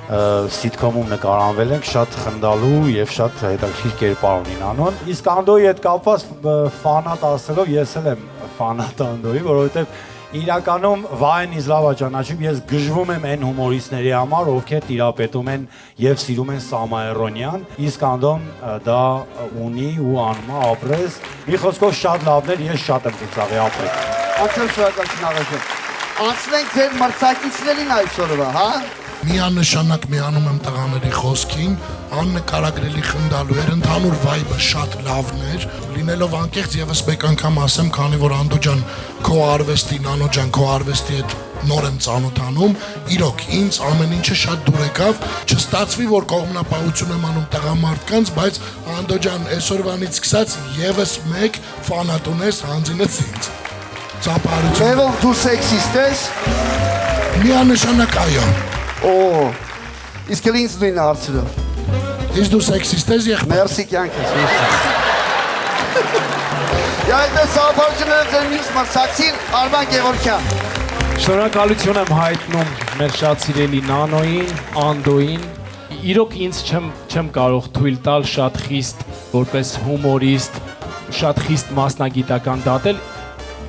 Speaker 15: սիթքոմում նկարանվել ենք, շատ խնդալու եւ շատ հետաքրքիր կերպար ունի Նանոն։ Իսկ Անդոյի հետ կապված ֆանատ ասելով ես էլ եմ ֆանատ Անդոյի, որովհետև իրականում Վահեն Իզլավա ճանաչում, ես գժվում եմ այն հումորիստների համար, ովքեր տիրապետում են եւ սիրում են Սամաերոնյան, իսկ Անդոն դա ունի ու անում է ապրես։ Մի խոսքով շատ լավն էր, ես շատ եմ ծիծաղի ապրել։
Speaker 1: Անկել շնորհակալություն աղջիկ։ Անցնենք ձեր մրցակիցներին այսօրվա, հա։
Speaker 6: Միանշանակ միանում եմ տղաների խոսքին, աննկարագրելի խնդալու էր, ընդհանուր վայբը շատ լավն էր, լինելով անկեղծ եւս մեկ անգամ ասեմ, քանի որ Անդո ջան, քո արվեստի, Նանո ջան, քո արվեստի հետ նոր եմ ծանոթանում, իրոք ինձ ամեն ինչը շատ դուր եկավ, չստացվի որ կողմնապահություն եմ անում տղամարդկանց, բայց Անդո ջան, այսօրվանից սկսած եւս մեկ ֆանատ ունես հանձինեց ինձ։ Ծափարություն։
Speaker 1: Լևոն դու սեքսիստ ես։
Speaker 6: Միանշանակ այո։
Speaker 1: Օ, իսկ ինձ նույնը հարցրը։
Speaker 6: Իսկ դու սեքսիստ ես եղբայր։
Speaker 1: Մերսի կյանքս։ Այդպես սաղբարությունները ձեր մյուս մրցակցին Արման Գևորգյան։
Speaker 16: Շնորհակալություն եմ հայտնում մեր շատ սիրելի Նանոյին, Անդոյին։ Իրոք ինձ չեմ կարող թույլ տալ շատ խիստ որպես հումորիստ, շատ խիստ մասնագիտական դատել։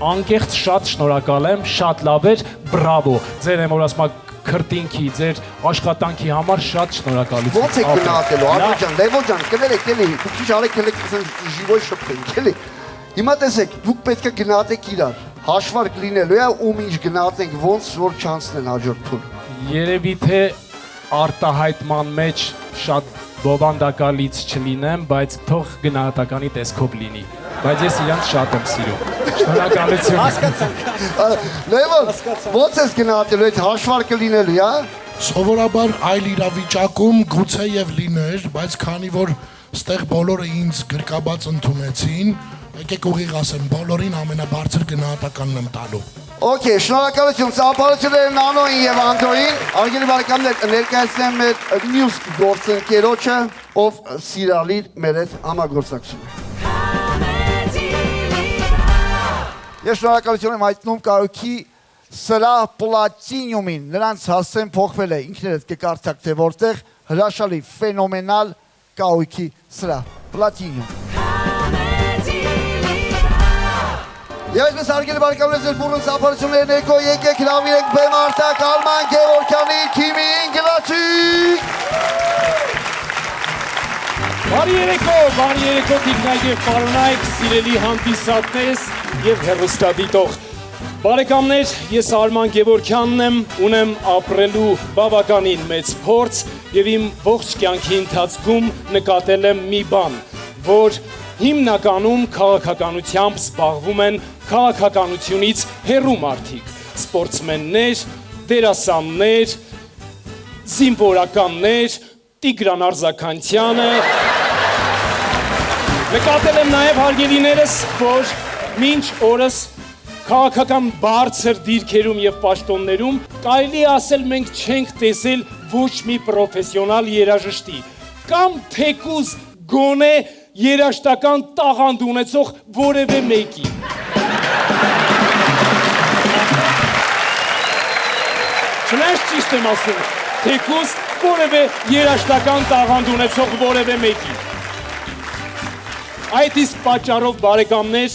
Speaker 16: Անկեղծ շատ շնորհակալ եմ, շատ լավ էր, բրավո։ Ձեր եմ որ ասում եմ քրտինքի, ձեր աշխատանքի համար շատ շնորհակալություն։
Speaker 1: Ո՞նց եք գնահատելու, Արման ջան, Լևոն ջան, կներեք էլի, դուք քիչ արեք էլի ժիվոյ շփվենք, էլի։ Հիմա տեսեք, դուք պետք է գնահատեք իրար։ Հաշվարկ լինելու է, ում ինչ գնահատենք, ոնց որ չանցնեն հաջորդ փուլ։
Speaker 16: Երևի թե արտահայտման մեջ շատ բովանդակալից չլինեմ, բայց թող գնահատականի տեսքով լինի։ Բայց ես իրանց շատ եմ սիրում։ Շնորհակալություն։
Speaker 1: Հասկացանք։ Լևոն, ո՞նց ես գնահատելու այդ հաշվարկը լինելու, հա։
Speaker 6: Սովորաբար այլ իրավիճակում գուցե եւ լիներ, բայց քանի որ ստեղ բոլորը ինձ գրկաբաց ընդունեցին, եկեք ուղիղ ասեմ, բոլորին ամենաբարձր գնահատականն եմ տալու։
Speaker 1: Okay, շնորհակալություն ծափարությունները Նանոին եւ Անդոյին։ Արգելի բարեկամներ, ներկայացնեմ մեր մյուս գործընկերոջը, ով սիրալիր մեր հետ համագործակցում է։ Ես շնորհակալություն եմ հայտնում կայքի սրա պլատինյումին, նրանց հասցեն փոխվել է, ինքներդ կկարծաք թե որտեղ, հրաշալի, ֆենոմենալ կայքի սրա պլատինյում։ Եվ այսպես արգելի բարեկամներ ձեր բուրըն ծափարությունները ներկո եկեք հրավիրենք բեմ արտակ Արման Գևորգյանի թիմին գնացի։
Speaker 16: Բարի երեկո տիկնայք և պարոնայք, սիրելի հանդիսատես և հեռուստադիտող։ Բարեկամներ, ես Արման Գևորգյանն եմ, ունեմ ապրելու բավականին մեծ փորձ և իմ ողջ կյանքի ընթացքում նկատել եմ մի բան, որ հիմնականում քաղաքականությամբ զբաղվում են քաղաքականությունից հեռու մարդիկ, սպորտսմեններ, դերասաններ, զինվորականներ, Տիգրան Արզականցյանը։ Նկատել եմ նաև հարգելիներս, որ մինչ օրս քաղաքական բարձր դիրքերում և պաշտոններում կարելի ասել մենք չենք տեսել ոչ մի պրոֆեսիոնալ երաժշտի կամ թեկուզ գոնե երաշտական տաղանդ ունեցող որևէ մեկի։ Չնայած ճիշտ եմ ասում, թեկուզ որևէ երաշտական տաղանդ ունեցող որևէ մեկի։ Այդ իսկ պատճառով բարեկամներ,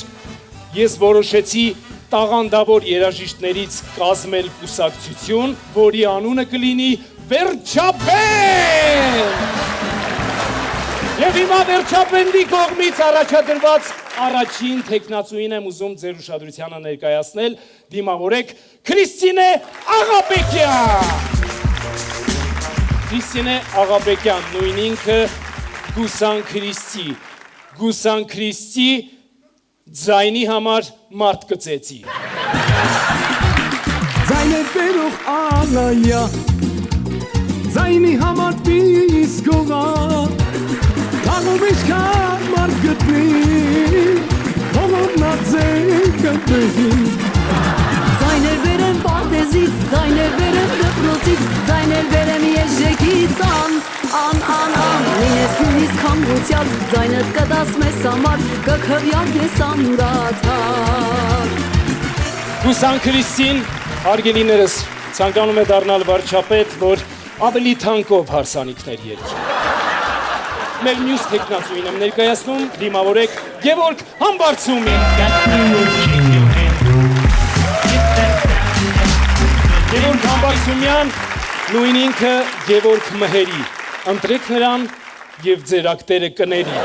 Speaker 16: ես որոշեցի տաղանդավոր երաժիշտներից կազմել կուսակցություն, որի անունը կլինի Վերջաբեն։ Եվ հիմա Վերջաբենդի կողմից առաջադրված առաջին թեկնածուին եմ ուզում ձեր ուշադրությանը ներկայացնել, դիմավորեք Քրիստինե Աղաբեկյան։ Քրիստինե Աղաբեկյան, նույն ինքը Գուսան Քրիստի, Գուսան Քրիստի ձայնի համար մարդ կծեցի։
Speaker 18: Ձայն է բերող ալայա, ձայնի համար պիս գողա, Աղով իշքան մարդ գտնի, ողով նա ձեն կտնի,
Speaker 19: Լինես նույնիսկ հանգուցյալ, ձայնդ կդաս մեզ համար, կքվյալ ես անդադար։
Speaker 16: Հուսան Քրիստին, հարգելիներս, ցանկանում է դառնալ վարչապետ, որ ավելի թանկով հարսանիքներ երկի։ Մեր մյուս տեխնացուին եմ ներկայացնում, դիմավորեք Գևորգ Համբարձումին։ Գևորգ Համբարձումյան, նույն ինքը Գևորգ Մհերի, ընտրեք նրան և ձեր ակտերը կների։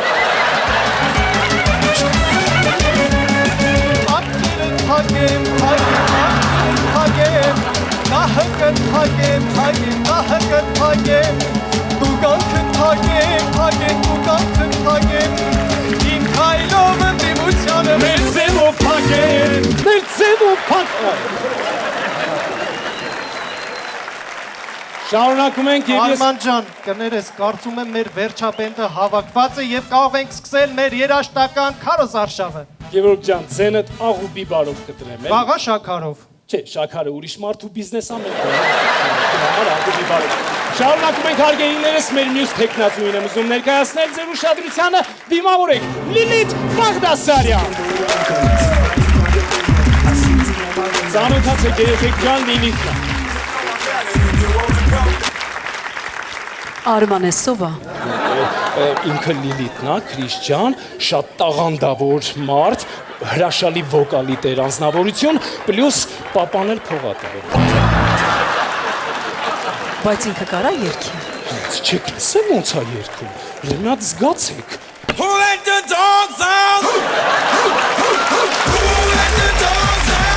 Speaker 16: Շարունակում ենք և ես...
Speaker 20: Արման ջան, կներես, կարծում եմ մեր վերջապետը հավաքված է և կարող ենք սկսել մեր երաշտական քարոզարշավը։
Speaker 16: Գևորգ ջան, ձենդ աղուբի բարով կտրեմ, է՞։
Speaker 20: Վաղա շաքարով։
Speaker 16: Չէ, շաքարը ուրիշ մարդու բիզնես ամեն աղուբի բարով։ Շարունակում ենք հարգելիներս, մեր մյուս տեխնացուին եմ ուզում ներկայացնել ձեր ուշադրությանը, դիմավորեք Լիլիթ Բաղդասարյան։ Ծանոթացեք երեխեք ջան Լիլիթն։
Speaker 19: Արմանեսովա։
Speaker 16: Ինքը Լիլիթն է, քրիստիան, շատ տաղանդավոր մարդ, հրաշալի վոկալի տեր անձնավորություն, պլյուս պապանել փողատը։
Speaker 19: Բայց ինքը կարա երկի։
Speaker 16: Չեք լսել ոնց է երգում, մի հատ զգացեք։
Speaker 8: Who let the dogs out? Who let the dogs out?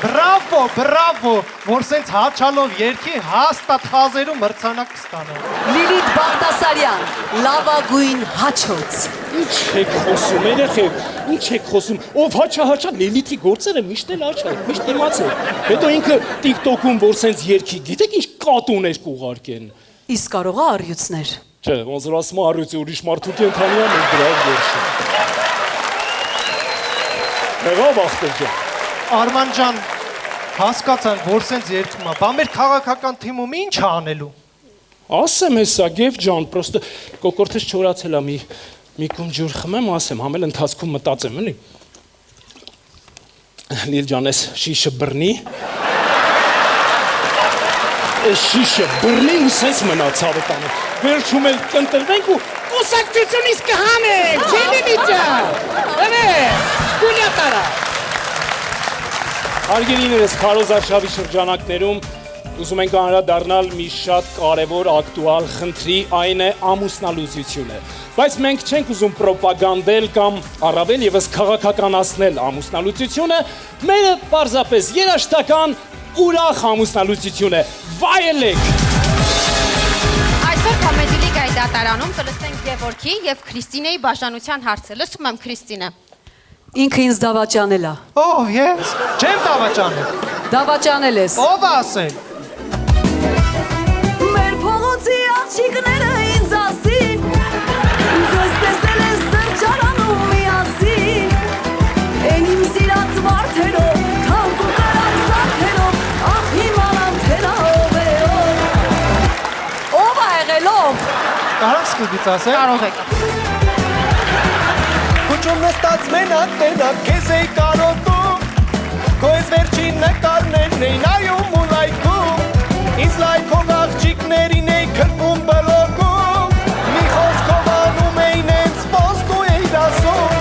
Speaker 20: Բրավո, բրավո, որ սենց հաչալով երկի հաստատ խազերու մրցանակ կստանա։
Speaker 19: Լիլիթ Բաղդասարյան, լավագույն հաչոց։
Speaker 16: Ինչ եք խոսում, երեխեք, ինչ եք խոսում, ով հաչա, Լիլիթի գործերը միշտ էլ հաչա, միշտ իմացեք։ Հետո ինքը տիկտոքում որ սենց երկի, գիտեք ինչ կատուներ կուղարկեն։
Speaker 19: Իսկ կարողա առյուծներ։
Speaker 16: Չէ, ոնց որ ասում առյուծի ուրիշ մարդու կենթանիա մեր դրավ վերջը։ Եղավ ախտեր ջան։
Speaker 20: Արման ջան, հասկացանք, որ սենց երկում է, բա մեր քաղաքական թիմում ինչ անելու։
Speaker 16: Ասեմ հեսա, Գև ջան, պրոստը կոկորտես չորացել է մի կում ջուր խմեմ, ասեմ, համել ընթացքում մտածեմ, էլի։ Լիլ ջան, ես շիշը բռնի։ Ես շիշը բռնի ու սենց մնացավ է տանը։ Վերջում էլ կընտրվենք ու կուսակցությունից կհանենք, չէ Լիլի ջան։ Էլե, գունյա տարա։ Հարգելիներս, քարոզարշավի շրջանակներում ուզում ենք անդրադառնալ մի շատ կարևոր ակտուալ խնդրի, այն է ամուսնալուծությունը։ Բայց մենք չենք ուզում պրոպագանդել կամ առավել ևս քաղաքականացնել ամուսնալուծությունը, մերը պարզապես երաշտական ուրախ ամուսնալուծություն է։ Վայելեք։
Speaker 10: Այսօր Կոմեդի լիգայի դատարանում կլսենք Գևորգի և Քրիստինեի բաժանության հարցը։ Լսում եմ Քրիստինը։
Speaker 19: Ինքը ինձ դավաճանել է։
Speaker 20: Ով ես։ Չեմ դավաճանել։
Speaker 19: Դավաճանել ես։
Speaker 20: Ով ասել։
Speaker 19: Մեր փողոցի աղջիկները ինձ ասին, ձեզ տեսել են սրճարանում միասին, են իմ սիրած վարդերով, թանկ ու կարակ զարդերով, ախ իմանամ թե նա ով է ով։ Ով է եղել ով։
Speaker 20: Կարող սկզբից ասել։
Speaker 10: Կարող եք։
Speaker 20: Քուչում նստած մենակ, քեզ էի կարոտում, քո ես վերջին նկարներն էի նայում ու լայքում, ինձ լայքով աղջիկներին էի քրվում բլոգում, մի խոսքով անում էին ենց պոստ ու էի դասում,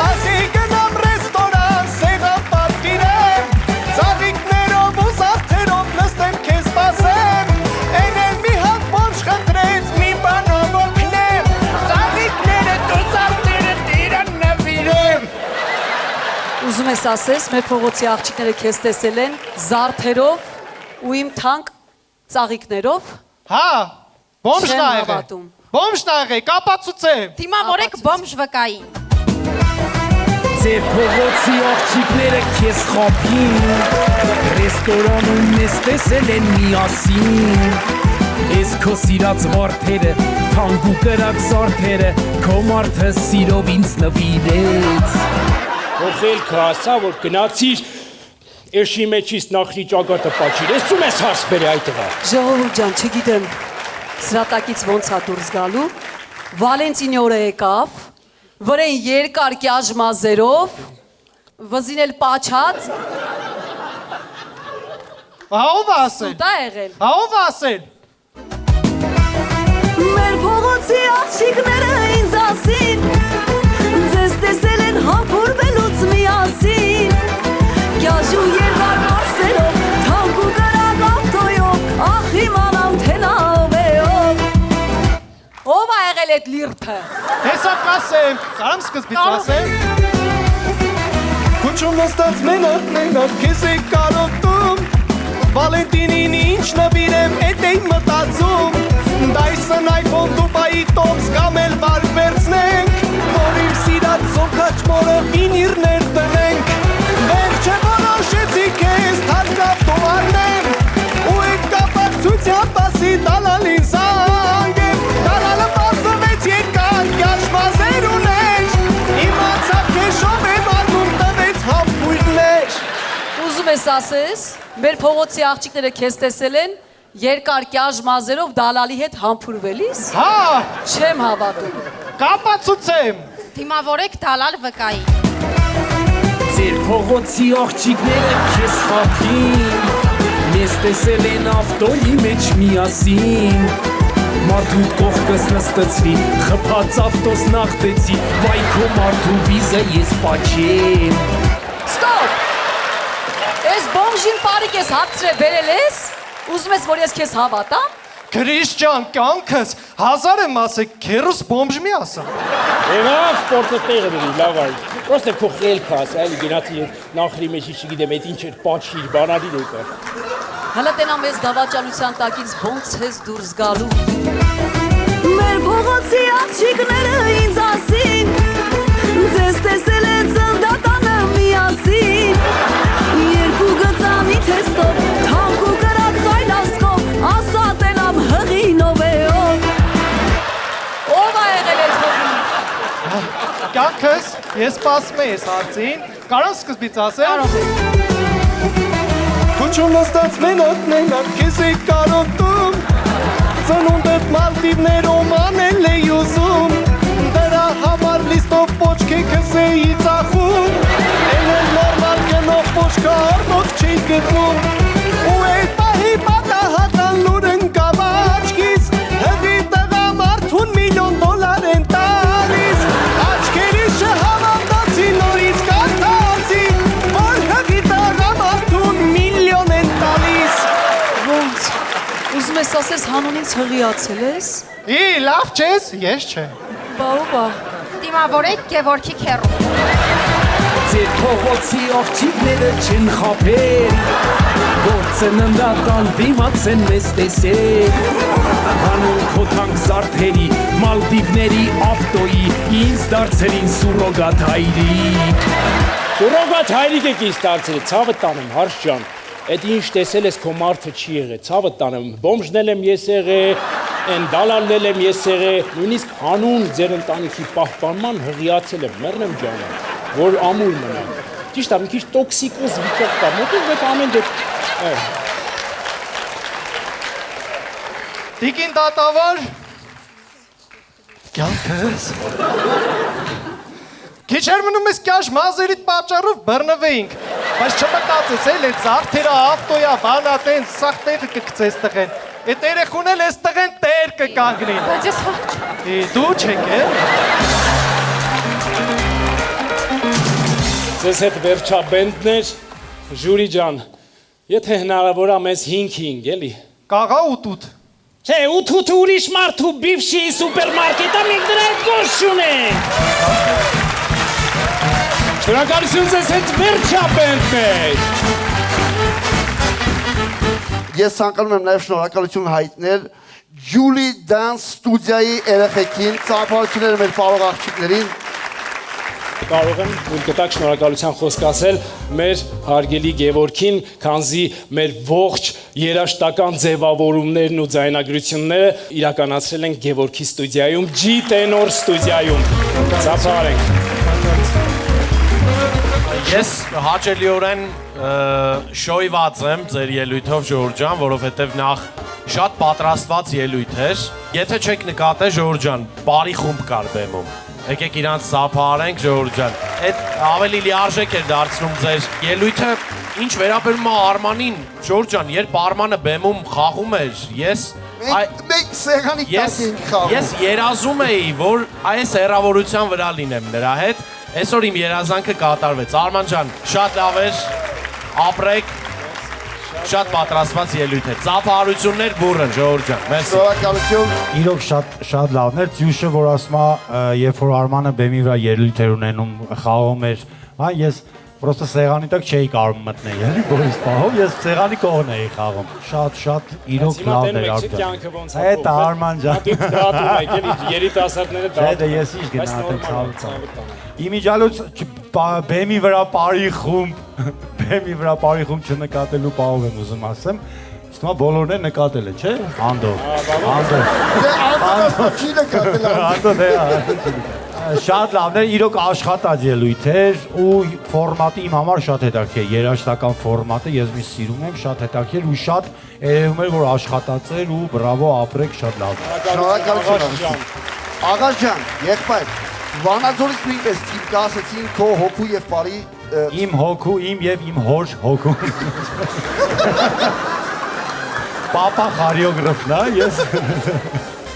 Speaker 20: ասի գնամ ռեստորան, սեղան պատվիրեմ, ծաղիկներով ու զարդերով նստեմ քեզ սպասեմ, են էլ մի հատ բորշ խնդրեց, մի բանով օգնեմ, ծաղիկները դու զարդերը տիրան նվիրեմ։
Speaker 19: Ուզում ես ասես, մեր փողոցի աղջիկները քեզ տեսել են զարդերով ու իմ թանկ ծաղիկներով։
Speaker 20: Հա, բոմժն ա եղել։
Speaker 19: Չեմ հավատում։
Speaker 20: Բոմժն ա եղել, կապացուցեմ։
Speaker 10: Դիմավորեք բոմժ վկային։
Speaker 18: Ձեր փողոցի աղջիկները քեզ խափին, ռեստորանում մեզ տեսել են միասին, ես քո սիրած վարդերը, թանկ ու կրակ զարդերը, քո մարդը սիրով ինձ նվիրեց։
Speaker 16: Ոխելքը ասա, որ գնացիր
Speaker 18: Էշի մեջից նախրի ճակատը պաչիր, ես ում ես հարց բերի այդ տղա։
Speaker 19: Ժողովուրդ ջան, չգիտեմ սրատակից ոնց է դուրս գալու։ Վալենտինի օրը եկավ, վրեն երկար կյաժ մազերով, վզին էլ պաչած։
Speaker 17: Ով ասել։
Speaker 19: Սուտ է եղել։
Speaker 17: Ով ասել։
Speaker 19: Մեր փողոցի աղջիկները ինձ ասին, ձեզ տեսել են համբուրվելուց միասին, կյաժու երկար մարսելով, թանկ ու կրակ ավտոյով, ախ իմանամ թե լավ է ով։ Ով է եղել էդ լիրթը։
Speaker 17: Հեսա կասեմ, կարամ սկզբից ասեմ։
Speaker 20: Քուչում նստած մենակ քեզ է կարոտում, Վալենտինին ինչ նվիրեմ էդ էի մտածում, Dyson iPhone Dubai Tops կամ էլ վար վերցնենք, որ իմ սիրած սոքաչ մորը վինիրներ տնենք, վերջը որոշեցի քեզ թարգավ տոարնեմ, ու այդ կապակցությամբ ասի դալալին զանգեմ, դալալը պասվեց երկար կյաշ մազեր ուներ, իմացավ քեզ շով եմ անում տվեց համբույրներ։
Speaker 19: Ուզում ես ասես, մեր փողոցի աղջիկները քեզ տեսել են երկար կյաժ մազերով դալալի հետ համբուրվելիս։
Speaker 17: Հա,
Speaker 19: չեմ հավատում։
Speaker 17: Կապացուցեմ։
Speaker 5: Դիմավորեք դալալ վկայի։
Speaker 18: Ձեր փողոցի աղջիկները քեզ խափին, մեզ տեսել են ավտոյի մեջ միասին, մարդու կողքս նստեցրի, խփած ավտոս նախտեցի, վայ քո մարդու վիզը ես պաչեմ։
Speaker 19: Ստոպ։ Ես բոմժին պարիկ ես հացրե բերել ես, ուզում ես, որ ես քեզ հավատամ։
Speaker 20: Քրիշչյան կյանքս 1000 եմ ասեք, քերուս բոմժ մի ասա։
Speaker 18: Եվ սպորտը տեղը դրի, լավ այ։ Պրոստը քո խելքը ասա, այլ գնացի նախրի մեջի չգիտեմ, այդ ինչ էր պաչիր, բանալի եկար։
Speaker 19: Հələ տենա մեզ դավաճանության տակից ոնց ես դուրս գալու։ Մեր փողոցի աղջիկները ինձ ասին, ձեզ տեսել են ծնդատանը միասին, երկու գծանի թեստով, թանկ ու կրակ խայլասկով, ասա տենամ հղինով է ով։ Ով է եղել էդ հղին։
Speaker 20: Կյանքս, ես սպասում եմ ես հարցին, կարամ սկզբից ասեմ։ Քուչում նստած մենակ քեզ է կարոտում, ծնունդդ Մալդիվներում անել է ուզում, դրա համար լիստով պոչքեքս էի ծախում, են էլ նորմալ գնով պոչքա առնոց չի գտնում, ու այդ պահի պատահական լուր ընկավ աչքիս, հղի տղա մարդուն $1,000,000 են տալիս, աչքերի շհավանդացի նորից կարդացի, որ հղի տղա մարդուն $1,000,000 են տալիս։
Speaker 19: Ոնց, ուզում ես ասես հանունից հղիացել ես։
Speaker 20: Լավ չես, ես չէ։
Speaker 19: Բա,
Speaker 5: Դիմավորեք Գևորգի քեռու։
Speaker 18: Ձեր փողոցի աղջիկները չեն խափել, որ ծննդատան դիմաց են մեզ տեսել, հանուն քո թանկ զարդերի, Մալդիվների ավտոյի, ինձ դարձրին սուրոգատ հայրիկ։ Սուրոգատ հայրիկ եք ինձ դարձրել, ցավը տանեմ, հարց ջան, այդ ինչ տեսել ես քո մարդը չի եղել, ցավը տանեմ, բոմժնել եմ ես եղել, են դալալնել եմ ես եղել, նույնիսկ հանուն ձեր ընտանիքի պահպանման հղիացել եմ, մեռնեմ ջանը, որ ամուր մնամ։ Ճիշտ է, մի քիչ տոքսիկոզ վիճակ կա, մոտիկ ամեն դեպք։
Speaker 20: Տիկին դատավոր, կյանքս, քիչ էր մնում ես կյաշ մազերիդ պատճառով բռնվեինք, բայց չմտածես էլ այդ զարդերը ավտոյա բանա տեն սաղ տեղը կգցես տղեն, այդ երեխուն էլ ես տղեն տեր կկանգնին։
Speaker 5: Բայց ես հաղջ։
Speaker 20: Դու չեք է։
Speaker 16: Ձեզ հետ վերջաբենդներ, ժուրի ջան, եթե հնարավոր է մեզ 5-5, էլի։
Speaker 20: Կաղա 8-8։
Speaker 16: Չէ, 8-8 ուրիշ մարդու բիվշի սուպերմարկետը մենք դրա հետ գործ չունենք։ Շնորհակալություն ձեզ հետ վերջաբենդներ։
Speaker 1: Ես ցանկանում եմ նաև շնորհակալություն հայտնել Julie Dance ստուդիայի երեխեքին, ծափարությունները մեր պարող աղջիկներին։
Speaker 16: Կարող եմ ուր կտակ շնորհակալության խոսք ասել մեր հարգելի Գևորգին, քանզի մեր ողջ երաժշտական ձևավորումներն ու ձայնագրությունները իրականացրել ենք Գևորգի ստուդիայում, G Tenor ստուդիայում։ Ծափարենք։
Speaker 14: Ես հաճելիորեն շոյված եմ ձեր ելույթով Ժորժ ջան, որովհետև նախ շատ պատրաստված ելույթ էր։ Եթե չեք նկատել Ժորժ ջան, բարի խումբ կար բեմում։ Եկեք իրանց սափարենք Ժորժ ջան։ Այդ ավելի լիարժեք էր դարձնում ձեր ելույթը։ Ինչ վերաբերում է Արմանին, Ժորժ ջան, երբ Արմանը բեմում խաղում էր,
Speaker 1: Մենք սեղանի տակ ենք խաղում։
Speaker 14: Ես երազում էի, որ այս հեռավորության վրա լինեմ նրա հետ։ Այսօր իմ երազանքը կատարվեց։ Արման ջան, շատ լավ էր, ապրեք, շատ պատրաստված ելույթ է։ Ծափահարություններ բուռն, Ժորժ ջան։ Մերսի։
Speaker 1: Շնորհակալություն։
Speaker 15: Իրոք շատ լավն էր։ Ձյուշը, որ ասում է, երբ որ Արմանը բեմի վրա ելույթ էր ունենում, խաղում էր, հա, ես Պրոստը սեղանի տակ չէի կարող մտնել, էլի, որից պահով ես սեղանի կողմն էի խաղում։ Շատ իրոք լավն էր արդյոք։ Այդ Արման ջան։
Speaker 16: Դուք դատում եք, էլի երիտասարդները դատում։
Speaker 15: Դա ես ինչ գնահատեմ ցավը։ Իմիջալոց բեմի վրա բարի խումբ չնկատելու պահով եմ ուզում ասեմ։ Ստումա բոլորն են նկատել է, չէ՞։ Անդո։
Speaker 1: Չի նկատել։
Speaker 15: Անդո Շատ լավն էր, իրոք աշխատած ելույթ էր ու ֆորմատը իմ համար շատ հետաքրքիր էր, երաժշտական ֆորմատը ես մի սիրում եմ, շատ հետաքրքիր ու շատ երևում էր, որ աշխատած էր ու բրավո, ապրեք, շատ լավ։
Speaker 1: Շնորհակալություն։ Աղաս ջան, եղբայր, Վանաձորից նույնպես թիմ կա, ասեցին քո հոգու եւ բարի
Speaker 15: Իմ հոգու, իմ եւ իմ հոր հոգու։ Պապա խարիոգրաֆն է, ես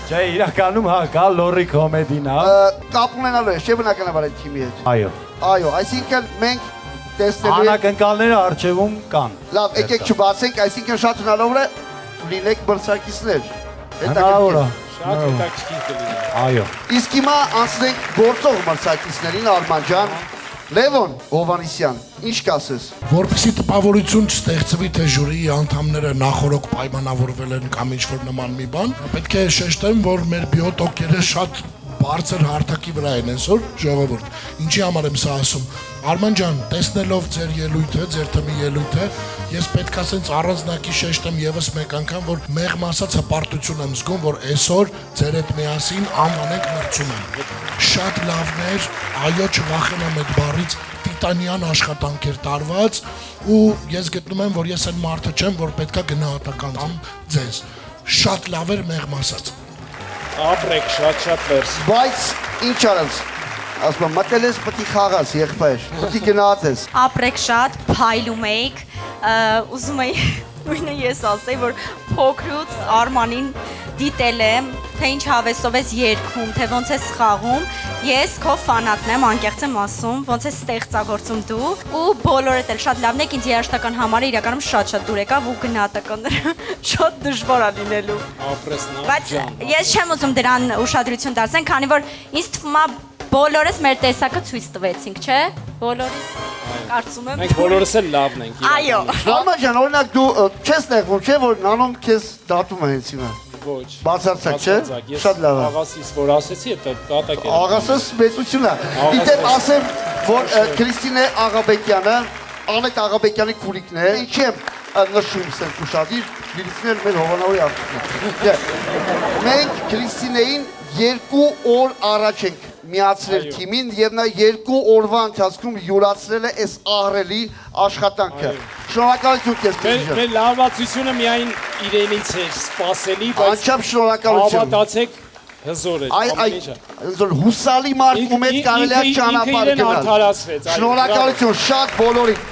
Speaker 15: Չէ, իրականում հա, կա լորի կոմեդին, հա։
Speaker 1: Կապ ունենալու է, չէ բնականաբար այդ թիմի հետ։
Speaker 15: Այո,
Speaker 1: այսինքն մենք տեսնելու ենք
Speaker 15: անակնկալները առջևում կան։
Speaker 1: Լավ, եկեք չբացենք, այսինքն շատ հնարավոր է լինեք բրցակիցներ։
Speaker 15: Հնարավոր է։
Speaker 16: Շատ հետաքրքիր կլինի։
Speaker 15: Այո։
Speaker 1: Իսկ հիմա անցնենք գործող բրցակիցներին, Արման ջան։ Լևոն Հովանիսյան, ինչ կասես։
Speaker 6: Որպեսզի տպավորություն չստեղծվի, թե ժյուրիի անդամները նախորոք պայմանավորվել են կամ ինչ-որ նման մի բան, պետք է շեշտեմ, որ մեր բիոտոկերը շատ բարձր հարթակի վրա են այսօր, ժողովուրդ։ Ինչի համար եմ սա ասում։ Արման ջան, տեսնելով ձեր ելույթը, ձեր թմի ելույթը, ես պետք է ասենց առանձնակի շեշտեմ եւս մեկ անգամ, որ մեղմ ասած հպարտություն եմ զգում, որ այսօր ձեր հետ միասին անվանենք մրցում եմ։ Շատ լավն էր, այո, չվախենամ այդ բառից, տիտանյան աշխատանք էր տարված ու ես գտնում եմ, որ ես այն մարդը չեմ, որ պետքա գնահատական տամ ձեզ։ Շատ լավ էր մեղմ ասած։
Speaker 16: Ապրեք, շատ մերսի։
Speaker 1: Բայց ինչ արած։ Ասում եմ, մտել ես պետք է խաղաս, եղբայր, պետք է գնահատես։
Speaker 2: Ապրեք շատ, փայլում եք, ուզում եի նույնը ես ասեի, որ փոքրուց Արմանին դիտել եմ, թե ինչ հավեսով ես երգում, թե ոնց ես խաղում, ես քո ֆանատն եմ, անկեղծ եմ ասում, ոնց ես ստեղծագործում դու, ու բոլորդ էլ շատ լավն եք, ինձ երաժշտական համարը իրականում շատ դուր եկավ ու գնահատականները շատ դժվար է լինելու։
Speaker 16: Ապրես նա։
Speaker 2: Բայց ես չեմ ուզում դրան ուշադրություն դարձնել, քանի որ ինձ թվում է բոլորս մեր տեսակը ցույց տվեցինք, չէ՞։ Բոլորս կարծում եմ։
Speaker 16: Մենք բոլորս էլ լավն ենք։
Speaker 2: Այո։
Speaker 1: Արման ջան, օրինակ դու չես նեղվում, չէ՞ որ նանոն քեզ դատում է հենց հիմա։
Speaker 16: Ոչ։
Speaker 1: Բացարձակ, չէ՞։ Շատ լավ է։
Speaker 16: Աղասիս որ ասեցի, դա կատակ է։
Speaker 1: Աղասս մեծություն է։ Իդեպ ասեմ, որ Քրիստինե Աղաբեկյանը, Անետ Աղաբեկյանի քուրիկն է, ինչի եմ նշում սենց ուշադիր, Քրիստինել մեր Հովանավորի աղջիկն է։ Մենք Քրիստինեին 2 օր առաջ ենք միացրել թիմին եւ նա 2 օրվա ընթացքում յուրացրել է այս ահռելի աշխատանքը։ Շնորհակալություն քեզ Քրիստիան։
Speaker 16: Մեր լավացությունը միայն իրենից է սпасելի, բայց
Speaker 1: անչափ շնորհակալություն։
Speaker 16: Հավատացեք հզոր է։
Speaker 1: Հզոր հուսալի մարդու մեջ կարելի է ճանապարհ գնալ։ Շնորհակալություն շատ բոլորին։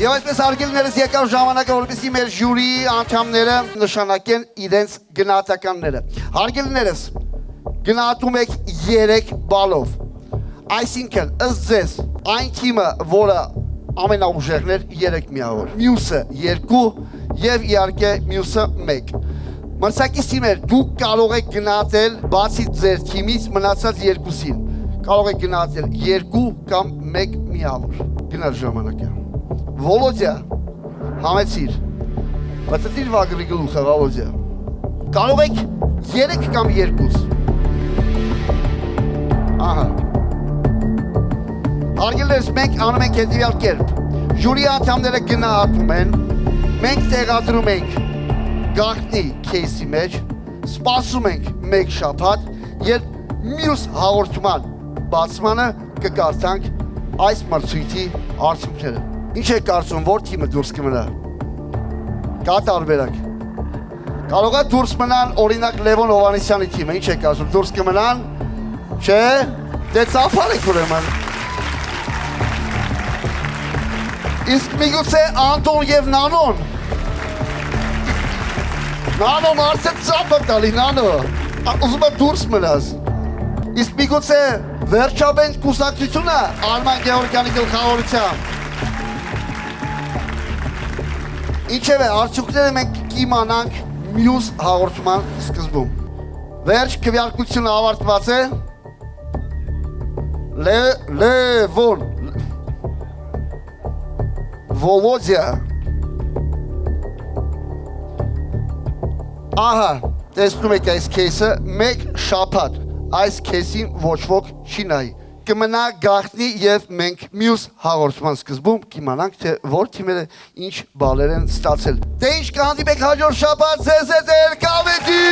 Speaker 1: Եվ այսպես արգելներս եկավ ժամանակը, որպեսզի մեր ժյուրիի անդամները նշանակեն իրենց գնահատականները։ Արգելներս, գնահատում եք 3 բալով։ Այսինքն, ըստ ձեզ, այն թիմը, որը ամենաուժեղն էր 3 միավոր, մյուսը 2 եւ իհարկե մյուսը 1։ Մրցակից թիմեր, դուք կարող եք գնահատել բացի ձեր թիմից մնացած 2-ին։ Կարող եք գնահատել 2 կամ 1 միավոր։ Գնալ ժամանակը։ Վոլոդյա, համեցիր, բացատիր վագրի գլուխը, Վոլոդյա, կարող եք 3 կամ 2, ահա, արգելներս մենք անում ենք հետևյալ կերպ, ժյուրի անդամները գնահատում են, մենք տեղադրում ենք գաղտնի քեյսի մեջ, սպասում ենք 1 շաբաթ, երբ մյուս հաղորդման բացմանը կկարդանք այս մրցույթի արդյունքները։ Ինչ է կարծում, որ թիմը դուրս կմնա։ Կա տարբերակ։ Կարող է դուրս մնան օրինակ Լևոն Հովանեսյանի թիմը, ինչ է կարծում, դուրս կմնան։ Չէ, դե ծափար եք ուրեմն։ Իսկ միգուցե Անտոն եւ Նանոն։ Նանոն արդեն ծափ է տալի, Նանո։ Ուզում է դուրս մնաս։ Իսկ միգուցե վերջաբենց կուսակցությունը Արման Գեորգյանի գլխավորությամբ։ Ինչևէ, արդյունքները մենք կիմանանք մյուս հաղորդման սկզբում։ Վերջ քվեարկությունը ավարտված է։ Լևոն Վոլոդիա։ Ահա, տեսնում եք այս քեյսը, մեկ շաբաթ այս քեյսին ոչ ոք չի նայի։ Կմնա գաղտնի եւ մենք մյուս հաղորդման սկզբում կիմանանք թե որ թիմերը ինչ բալեր են ստացել։ Դե ինչ կհանդիպենք հաջորդ շաբաթ, ձեզ հետ Կավեդի